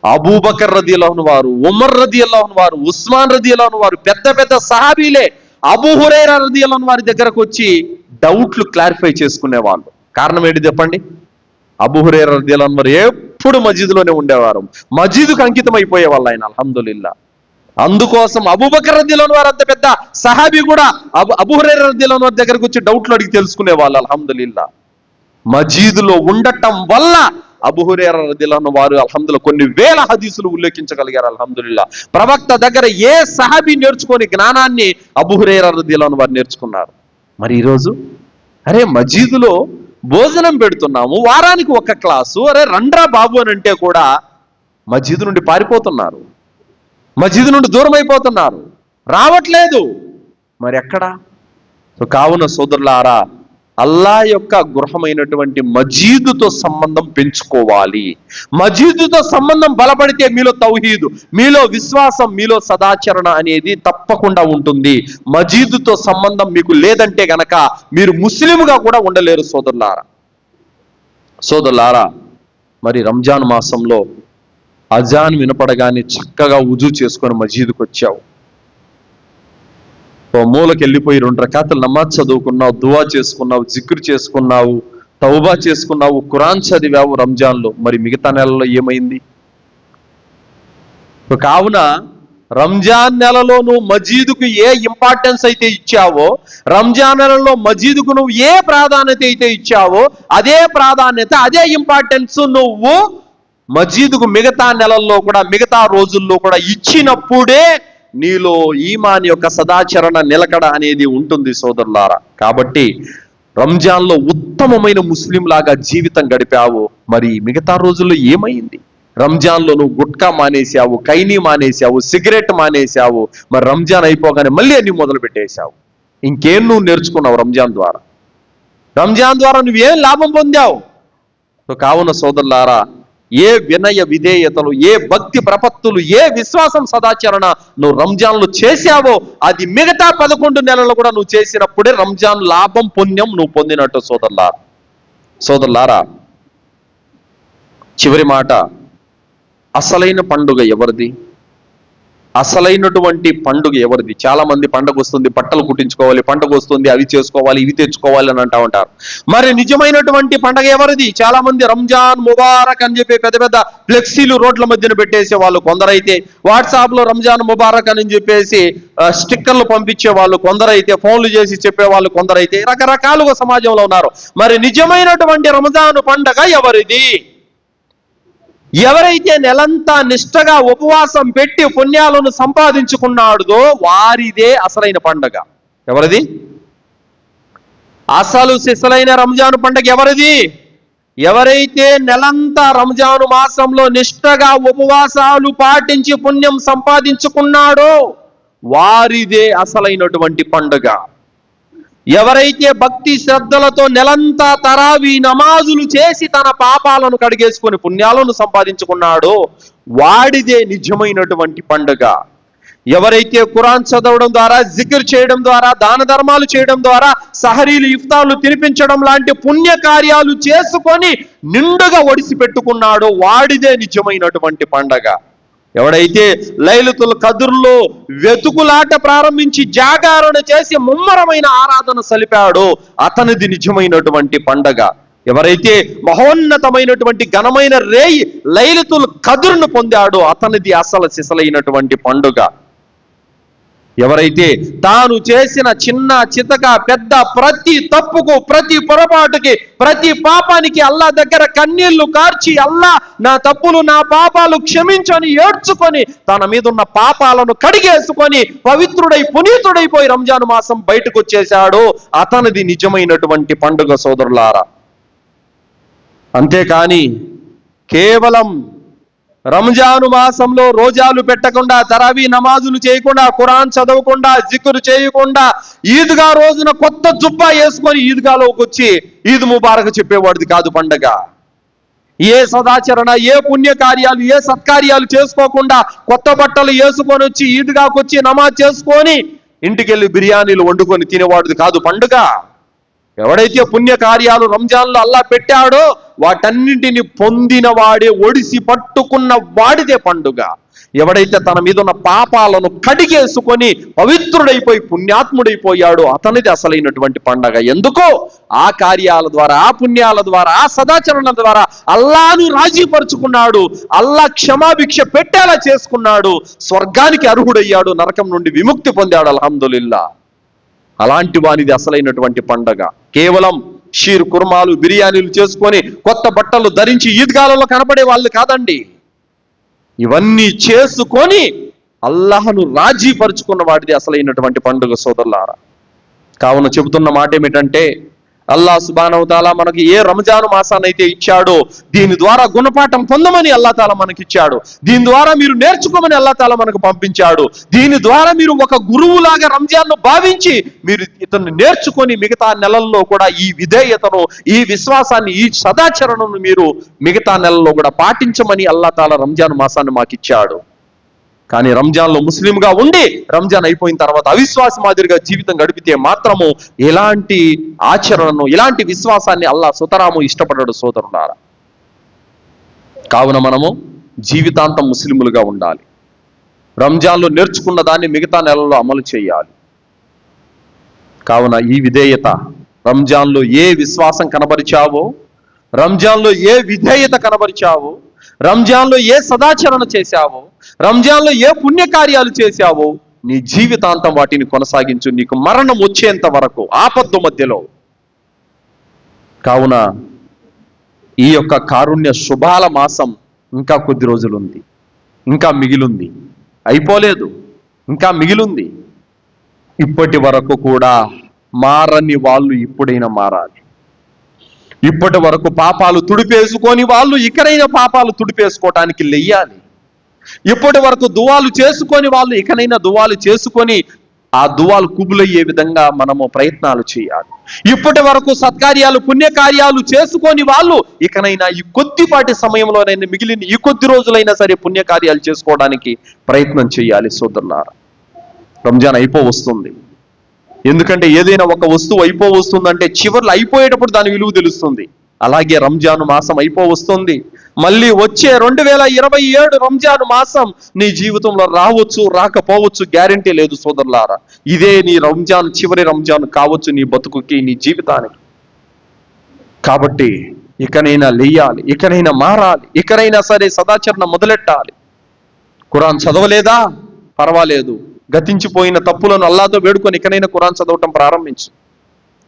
Speaker 1: అబూబకర్ రదియల్లాహు అన్హు వారు, ఉమర్ రదియల్లాహు అన్హు వారు, ఉస్మాన్ రదియల్లాహు అన్హు వారు పెద్ద పెద్ద సహాబీలే అబూ హురైరా రదియల్లాహు అన్హు వారి దగ్గరకు వచ్చి డౌట్లు క్లారిఫై చేసుకునేవాళ్ళు. కారణం ఏంటి చెప్పండి? అబూ హురైరా రలియల్లాహు అన్హు ఎప్పుడు మస్జిద్లోనే ఉండేవారు, మస్జిద్కు అంకితం అయిపోయే వాళ్ళు ఆయన. అల్హమ్దులిల్లా. అందుకోసం అబూబకర్ రలియల్లాహు అన్హు అంత పెద్ద సహాబీ కూడా అబూ హురైరా రలియల్లాహు అన్హు దగ్గరకు వచ్చి డౌట్లు అడిగి తెలుసుకునే వాళ్ళు. అల్హమ్దులిల్లా. మస్జిద్లో ఉండటం వల్ల అబూ హురైరా రలియల్లాహు అన్హు వారు అల్హమ్దులిల్లా కొన్ని వేల హదీసులు ఉల్లేఖించగలిగారు. అల్హమ్దులిల్లా. ప్రవక్త దగ్గర ఏ సహాబీ నేర్చుకొని జ్ఞానాన్ని అబూ హురైరా రలియల్లాహు అన్హు వారు నేర్చుకున్నారు. మరి ఈరోజు అరే మస్జిద్లో భోజనం పెడుతున్నాము, వారానికి ఒక క్లాసు, అరే రండ్రా బాబు అని అంటే కూడా మస్జిద్ నుండి పారిపోతున్నారు, మస్జిద్ నుండి దూరం అయిపోతున్నారు, రావట్లేదు. మరి ఎక్కడా? కావున సోదరులారా, అల్లా యొక్క గృహమైనటువంటి మస్జిద్తో సంబంధం పెంచుకోవాలి. మస్జిద్తో సంబంధం బలపడితే మీలో తౌహీదు, మీలో విశ్వాసం, మీలో సదాచరణ అనేది తప్పకుండా ఉంటుంది. మస్జిద్తో సంబంధం మీకు లేదంటే గనక మీరు ముస్లింగా కూడా ఉండలేరు సోదరులారా. మరి రంజాన్ మాసంలో అజాన్ వినపడగానే చక్కగా వుజూ చేసుకొని మస్జిద్కి వచ్చావు, ఓ మూలకి వెళ్ళిపోయి 2 రకాతులు నమాజ్ చదువుకున్నావు, దువా చేసుకున్నావు, జిక్ర్ చేసుకున్నావు, తౌబా చేసుకున్నావు, ఖురాన్ చదివావు రంజాన్లో. మరి మిగతా నెలలో ఏమైంది? కావున రంజాన్ నెలలో నువ్వు మస్జిద్కు ఏ ఇంపార్టెన్స్ అయితే ఇచ్చావో, రంజాన్ నెలలో మస్జిద్కు నువ్వు ఏ ప్రాధాన్యత అయితే ఇచ్చావో, అదే ప్రాధాన్యత, అదే ఇంపార్టెన్స్ నువ్వు మస్జిద్కు మిగతా నెలల్లో కూడా, మిగతా రోజుల్లో కూడా ఇచ్చినప్పుడే నీలో ఈమాన్ యొక్క సదాచరణ నిలకడ అనేది ఉంటుంది సోదరులారా. కాబట్టి రంజాన్లో ఉత్తమమైన ముస్లిం లాగా జీవితం గడిపావు, మరి మిగతా రోజుల్లో ఏమైంది? రంజాన్లో నువ్వు గుట్కా మానేసావు, ఖైనీ మానేసావు, సిగరెట్ మానేసావు. మరి రంజాన్ అయిపోగానే మళ్ళీ అన్ని మొదలు పెట్టేశావు. ఇంకేం నువ్వు నేర్చుకున్నావు రంజాన్ ద్వారా? రంజాన్ ద్వారా నువ్వేం లాభం పొందావు? కావున సోదరులారా, ఏ వినయ విధేయతలు, ఏ భక్తి ప్రపత్తులు, ఏ విశ్వాసం సదాచరణ నువ్వు రంజాన్లు చేశావో అది మిగతా 11 నెలలు కూడా నువ్వు చేసినప్పుడే రంజాన్ లాభం, పుణ్యం నువ్వు పొందినట్టు సోదరులారా. చివరి మాట, అసలైన పండుగ ఎవరిది? అసలైనటువంటి పండుగ ఎవరిది? చాలా మంది పండుగ వస్తుంది బట్టలు కుట్టించుకోవాలి, పండుగ వస్తుంది అవి చేసుకోవాలి, ఇవి తెచ్చుకోవాలి అని అంటా ఉంటారు. మరి నిజమైనటువంటి పండుగ ఎవరిది? చాలా మంది రంజాన్ ముబారక్ అని చెప్పి పెద్ద పెద్ద ఫ్లెక్సీలు రోడ్ల మధ్యన పెట్టేసే వాళ్ళు కొందరైతే, వాట్సాప్ లో రంజాన్ ముబారక్ అని చెప్పేసి స్టిక్కర్లు పంపించే వాళ్ళు కొందరైతే, ఫోన్లు చేసి చెప్పే వాళ్ళు కొందరైతే, రకరకాలుగా సమాజంలో ఉన్నారు. మరి నిజమైనటువంటి రంజాన్ పండుగ ఎవరిది? ఎవరైతే నెలంతా నిష్టగా ఉపవాసం పెట్టి పుణ్యాలను సంపాదించుకున్నాడో వారిదే అసలైన పండగ. ఎవరిది? అసలు సిసలైన రంజాను పండగ ఎవరిది? ఎవరైతే నెలంతా రంజాను మాసంలో నిష్టగా ఉపవాసాలు పాటించి పుణ్యం సంపాదించుకున్నాడో వారిదే అసలైనటువంటి పండుగ. ఎవరైతే భక్తి శ్రద్ధలతో నెలంతా తరావీ నమాజులు చేసి తన పాపాలను కడిగేసుకొని పుణ్యాలను సంపాదించుకున్నాడో వాడిదే నిజమైనటువంటి పండుగ. ఎవరైతే ఖురాన్ చదవడం ద్వారా, జిక్ర్ చేయడం ద్వారా, దాన ధర్మాలు చేయడం ద్వారా, సహరీలు, ఇఫ్తార్లు తినిపించడం లాంటి పుణ్య కార్యాలు చేసుకొని నిండుగా ఒడిసి పెట్టుకున్నాడో వాడిదే నిజమైనటువంటి పండగ. ఎవడైతే లైలతుల్ ఖద్రులో వెతుకులాట ప్రారంభించి జాగరణ చేసి ముమ్మరమైన ఆరాధన సలిపాడో అతనిది నిజమైనటువంటి పండగ. ఎవరైతే మహోన్నతమైనటువంటి ఘనమైన రేయి లైలతుల్ ఖద్రును పొందాడో అతనిది అసలు సిసలైనటువంటి పండుగ. ఎవరైతే తాను చేసిన చిన్న చితక పెద్ద ప్రతి తప్పుకు, ప్రతి పొరపాటుకి, ప్రతి పాపానికి అల్లా దగ్గర కన్నీళ్లు కార్చి, అల్లా నా తప్పులు, నా పాపాలు క్షమించని ఏడ్చుకొని తన మీద ఉన్న పాపాలను కడిగేసుకొని పవిత్రుడై పునీతుడైపోయి రంజాను మాసం బయటకు వచ్చేశాడు, అతనిది నిజమైనటువంటి పండుగ సోదరులారా. అంతేకాని కేవలం రంజాను మాసంలో రోజాలు పెట్టకుండా, తరావీ నమాజులు చేయకుండా, ఖురాన్ చదవకుండా, జిక్రు చేయకుండా, ఈద్గా రోజున కొత్త జుబ్బా వేసుకొని ఈద్గాలోకి వచ్చి ఈద్ ముబారక్ చెప్పేవాడిది కాదు పండగ. ఏ సదాచరణ, ఏ పుణ్యకార్యాలు, ఏ సత్కార్యాలు చేసుకోకుండా కొత్త బట్టలు వేసుకొని వచ్చి ఈద్గాకు వచ్చి నమాజ్ చేసుకొని ఇంటికెళ్ళి బిర్యానీలు వండుకొని తినేవాడిది కాదు పండుగ. ఎవడైతే పుణ్యకార్యాలు రంజాన్లో అల్లా పెట్టాడో వాటన్నింటిని పొందిన వాడే, ఒడిసి పట్టుకున్న వాడిదే పండుగ. ఎవడైతే తన మీద ఉన్న పాపాలను కడిగేసుకొని పవిత్రుడైపోయి పుణ్యాత్ముడైపోయాడో అతనిది అసలైనటువంటి పండగ. ఎందుకో ఆ కార్యాల ద్వారా, ఆ పుణ్యాల ద్వారా, ఆ సదాచరణ ద్వారా అల్లాను రాజీపరుచుకున్నాడు, అల్లా క్షమాభిక్ష పెట్టేలా చేసుకున్నాడు, స్వర్గానికి అర్హుడయ్యాడు, నరకం నుండి విముక్తి పొందాడు. అల్హమ్దులిల్లా. అలాంటి వానిది అసలైనటువంటి పండగ. కేవలం షీర్ కుర్మాలు, బిర్యానీలు చేసుకొని కొత్త బట్టలు ధరించి ఈద్గాలలో కనపడే వాళ్ళు కాదండి. ఇవన్నీ చేసుకొని అల్లాహను రాజీపరుచుకున్న వాడిది అసలైనటువంటి పండుగ సోదరులారా. కావున చెబుతున్న మాట ఏమిటంటే, అల్లాహ్ సుబ్హానహు తాలా మనకి ఏ రంజాను మాసాన్ని అయితే ఇచ్చాడో దీని ద్వారా గుణపాఠం పొందమని అల్లాహ్ తాలా మనకి ఇచ్చాడు, దీని ద్వారా మీరు నేర్చుకోమని అల్లాహ్ తాలా మనకు పంపించాడు, దీని ద్వారా మీరు ఒక గురువులాగా రంజాన్ను భావించి మీరు ఇతన్ని నేర్చుకొని మిగతా నెలల్లో కూడా ఈ విధేయతను, ఈ విశ్వాసాన్ని, ఈ సదాచరణను మీరు మిగతా నెలల్లో కూడా పాటించమని అల్లాహ్ తాలా రంజాన్ మాసాన్ని మాకు ఇచ్చాడు. కానీ రంజాన్లో ముస్లింగా ఉండి రంజాన్ అయిపోయిన తర్వాత అవిశ్వాస మాదిరిగా జీవితం గడిపితే మాత్రము ఎలాంటి ఆచరణను, ఎలాంటి విశ్వాసాన్ని అల్లాహ్ సుతరాము ఇష్టపడడు సోదరులారా. కావున మనము జీవితాంతం ముస్లిములుగా ఉండాలి. రంజాన్లో నేర్చుకున్న దాన్ని మిగతా నెలల్లో అమలు చేయాలి. కావున ఈ విధేయత, రంజాన్లో ఏ విశ్వాసం కనబరిచావో, రంజాన్లో ఏ విధేయత కనబరిచావో, రంజాన్లో ఏ సదాచరణ చేశావో, రంజాన్లో ఏ పుణ్యకార్యాలు చేశావో నీ జీవితాంతం వాటిని కొనసాగించు, నీకు మరణం వచ్చేంత వరకు ఆపత్తు మధ్యలో. కావున ఈ యొక్క కారుణ్య శుభాల మాసం ఇంకా కొద్ది రోజులుంది, ఇంకా మిగిలుంది, అయిపోలేదు, ఇంకా మిగిలుంది. ఇప్పటి వరకు కూడా మారని వాళ్ళు ఇప్పుడైనా మారాలి. ఇప్పటి వరకు పాపాలు తుడిపేసుకొని వాళ్ళు ఇకనైనా పాపాలు తుడిపేసుకోవటానికి లెయ్యాలి. ఇప్పటి వరకు దువాలు చేసుకొని వాళ్ళు ఇకనైనా దువాలు చేసుకొని ఆ దువాలు కుబులయ్యే విధంగా మనము ప్రయత్నాలు చేయాలి. ఇప్పటి వరకు సత్కార్యాలు, పుణ్యకార్యాలు చేసుకొని వాళ్ళు ఇకనైనా ఈ కొద్దిపాటి సమయంలోనైనా, మిగిలిన ఈ కొద్ది రోజులైనా సరే పుణ్యకార్యాలు చేసుకోవడానికి ప్రయత్నం చేయాలి సోదరులారా. రంజాన్ వస్తుంది. ఎందుకంటే ఏదైనా ఒక వస్తువు వస్తుందంటే చివర్లో అయిపోయేటప్పుడు దాని విలువ తెలుస్తుంది. అలాగే రంజాను మాసం వస్తుంది. మళ్ళీ వచ్చే 2027 రంజాను మాసం నీ జీవితంలో రావచ్చు, రాకపోవచ్చు, గ్యారెంటీ లేదు సోదరులారా. ఇదే నీ రంజాన్, చివరి రంజాన్ కావచ్చు నీ బతుకుకి, నీ జీవితానికి. కాబట్టి ఇకనైనా లేయాలి, ఇకనైనా మారాలి, ఇకనైనా సరే సదాచరణ మొదలెట్టాలి. ఖురాన్ చదవలేదా? పర్వాలేదు, గతించిపోయిన తప్పులను అల్లాహ్తో వేడుకొని ఇకనైనా ఖురాన్ చదవటం ప్రారంభించు.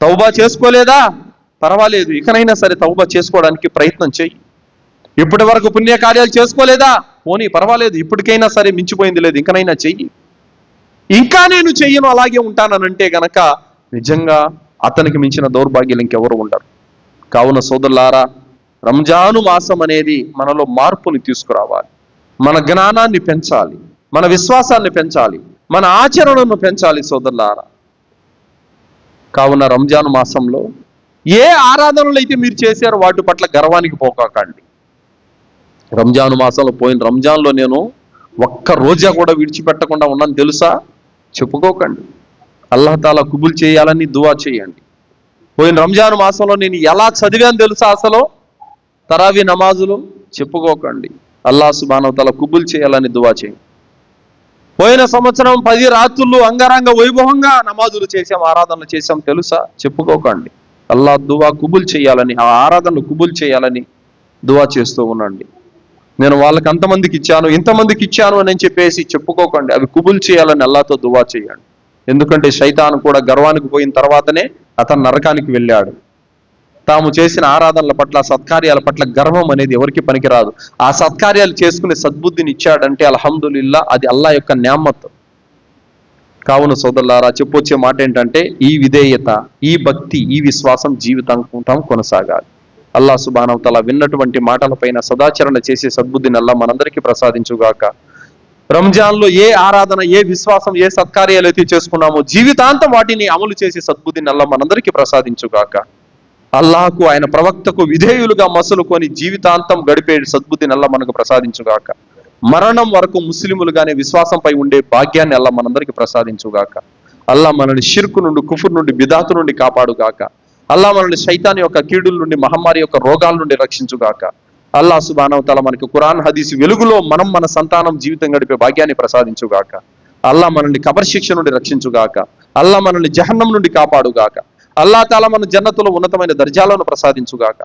Speaker 1: తౌబా చేసుకోలేదా? పర్వాలేదు, ఇకనైనా సరే తౌబా చేసుకోవడానికి ప్రయత్నం చెయ్యి. ఇప్పటి వరకు పుణ్యకార్యాలు చేసుకోలేదా? పోనీ పర్వాలేదు, ఇప్పటికైనా సరే మించిపోయింది లేదు, ఇంకనైనా చెయ్యి. ఇంకా నేను చెయ్యను, అలాగే ఉంటానంటే గనక నిజంగా అతనికి మించిన దౌర్భాగ్యులు ఇంకెవరు ఉండరు. కావున సోదరులారా, రంజాను మాసం అనేది మనలో మార్పుని తీసుకురావాలి, మన జ్ఞానాన్ని పెంచాలి, మన విశ్వాసాన్ని పెంచాలి, మన ఆచరణను పెంచాలి సోదరులారా. కావున రంజాను మాసంలో ఏ ఆరాధనలు అయితే మీరు చేశారో వాటి పట్ల గర్వానికి పోకాకండి. రంజాను మాసంలో పోయిన రంజాన్లో నేను ఒక్క రోజా కూడా విడిచిపెట్టకుండా ఉన్నాను తెలుసా? చెప్పుకోకండి. అల్లాహ్ తాలా కుబుల్ చేయాలని దువా చేయండి. పోయిన రంజాను మాసంలో నేను ఎలా చదివాను తెలుసా? అసలు తరావీ నమాజులు చెప్పుకోకండి. అల్లాహ్ సుబ్హానహు తాలా కుబుల్ చేయాలని దువా చేయండి. పోయిన సంవత్సరం 10 రాత్రులు అంగరంగ వైభవంగా నమాజులు చేశాం, ఆరాధనలు చేశాం తెలుసా? చెప్పుకోకండి. అల్లాహ్ దువా కుబుల్ చేయాలని, ఆ ఆరాధనలు కుబుల్ చేయాలని దువా చేస్తూ ఉండండి. నేను వాళ్ళకి అంతమందికి ఇచ్చాను, ఇంతమందికి ఇచ్చాను అని చెప్పేసి చెప్పుకోకండి. అవి కుబుల్ చేయాలని అల్లాహ్తో దువా చేయండి. ఎందుకంటే శైతాను కూడా గర్వానికి పోయిన తర్వాతనే అతను నరకానికి వెళ్ళాడు. తాము చేసిన ఆరాధనల పట్ల, సత్కార్యాల పట్ల గర్వం అనేది ఎవరికి పనికిరాదు. ఆ సత్కార్యాలు చేసుకునే సద్బుద్ధిని ఇచ్చాడంటే అల్హమ్దులిల్లా, అది అల్లాహ్ యొక్క న్యామత్. కావున సోదరులారా, చెప్పొచ్చే మాట ఏంటంటే ఈ విధేయత, ఈ భక్తి, ఈ విశ్వాసం జీవితాంతం కొనసాగాలి. అల్లాహ్ సుబ్హానహు తఆలా విన్నటువంటి మాటలపైన సదాచరణ చేసే సద్బుద్ధిని అల్లాహ్ మనందరికీ ప్రసాదించుగాక. రంజాన్లో ఏ ఆరాధన, ఏ విశ్వాసం, ఏ సత్కార్యాలు అయితే చేసుకున్నామో జీవితాంతం వాటిని అమలు చేసే సద్బుద్ధిని అల్లాహ్ మనందరికీ ప్రసాదించుగాక. అల్లాహకు, ఆయన ప్రవక్తకు విధేయులుగా మసులుకొని జీవితాంతం గడిపే సద్బుద్ధిని అల్లాహ్ మనకు ప్రసాదించుగాక. మరణం వరకు ముస్లిములుగానే విశ్వాసంపై ఉండే భాగ్యాన్ని అల్లాహ్ మనందరికీ ప్రసాదించుగాక. అల్లాహ్ మనల్ని షిర్కు నుండి, కుఫర్ నుండి, బిదాతు నుండి కాపాడుగాక. అల్లాహ్ మనల్ని శైతాన్ యొక్క కీడుల నుండి, మహమ్మారి యొక్క రోగాల నుండి రక్షించుగాక. అల్లా సుబ్హానహు తఆలా మనకి ఖురాన్ హదీస్ వెలుగులో మనం మన సంతానం జీవితం గడిపే భాగ్యాన్ని ప్రసాదించుగాక. అల్లా మనల్ని కబర్ శిక్ష నుండి రక్షించుగాక. అల్లా మనల్ని జహన్నం నుండి కాపాడుగాక. అల్లా తాలా మన జన్నతులో ఉన్నతమైన దర్జాలను ప్రసాదించుగాక.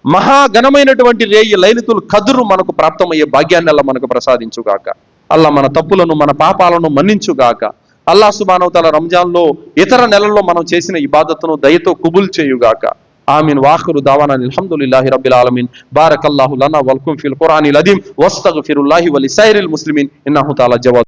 Speaker 1: మహాఘనమైనటువంటి రేయి లైలతుల్ ఖద్ర్ మనకు ప్రాప్తమయ్యే భాగ్యాన్ని అల్లా మనకు ప్రసాదించుగాక. అల్లా మన తప్పులను మన పాపాలను మన్నించుగాక. అల్లా సుబ్హానహు తఆలా రంజాన్లో ఇతర నెలల్లో మనం చేసిన ఇబాదత్తును దయతో కుబుల్ చేయుగాక. ఆమీన్. వాఖిరు దావానా అల్హమ్దులిల్లాహి రబ్బిల్ ఆలమీన్. బారకల్లాహు లనా వలకుం ఫిల్ ఖురానిల్ అదీమ్ వస్తగ్ఫిరుల్లాహి వలిసైరిల్ ముస్లిమీన్ ఇన్నహు తఆలా జవాద్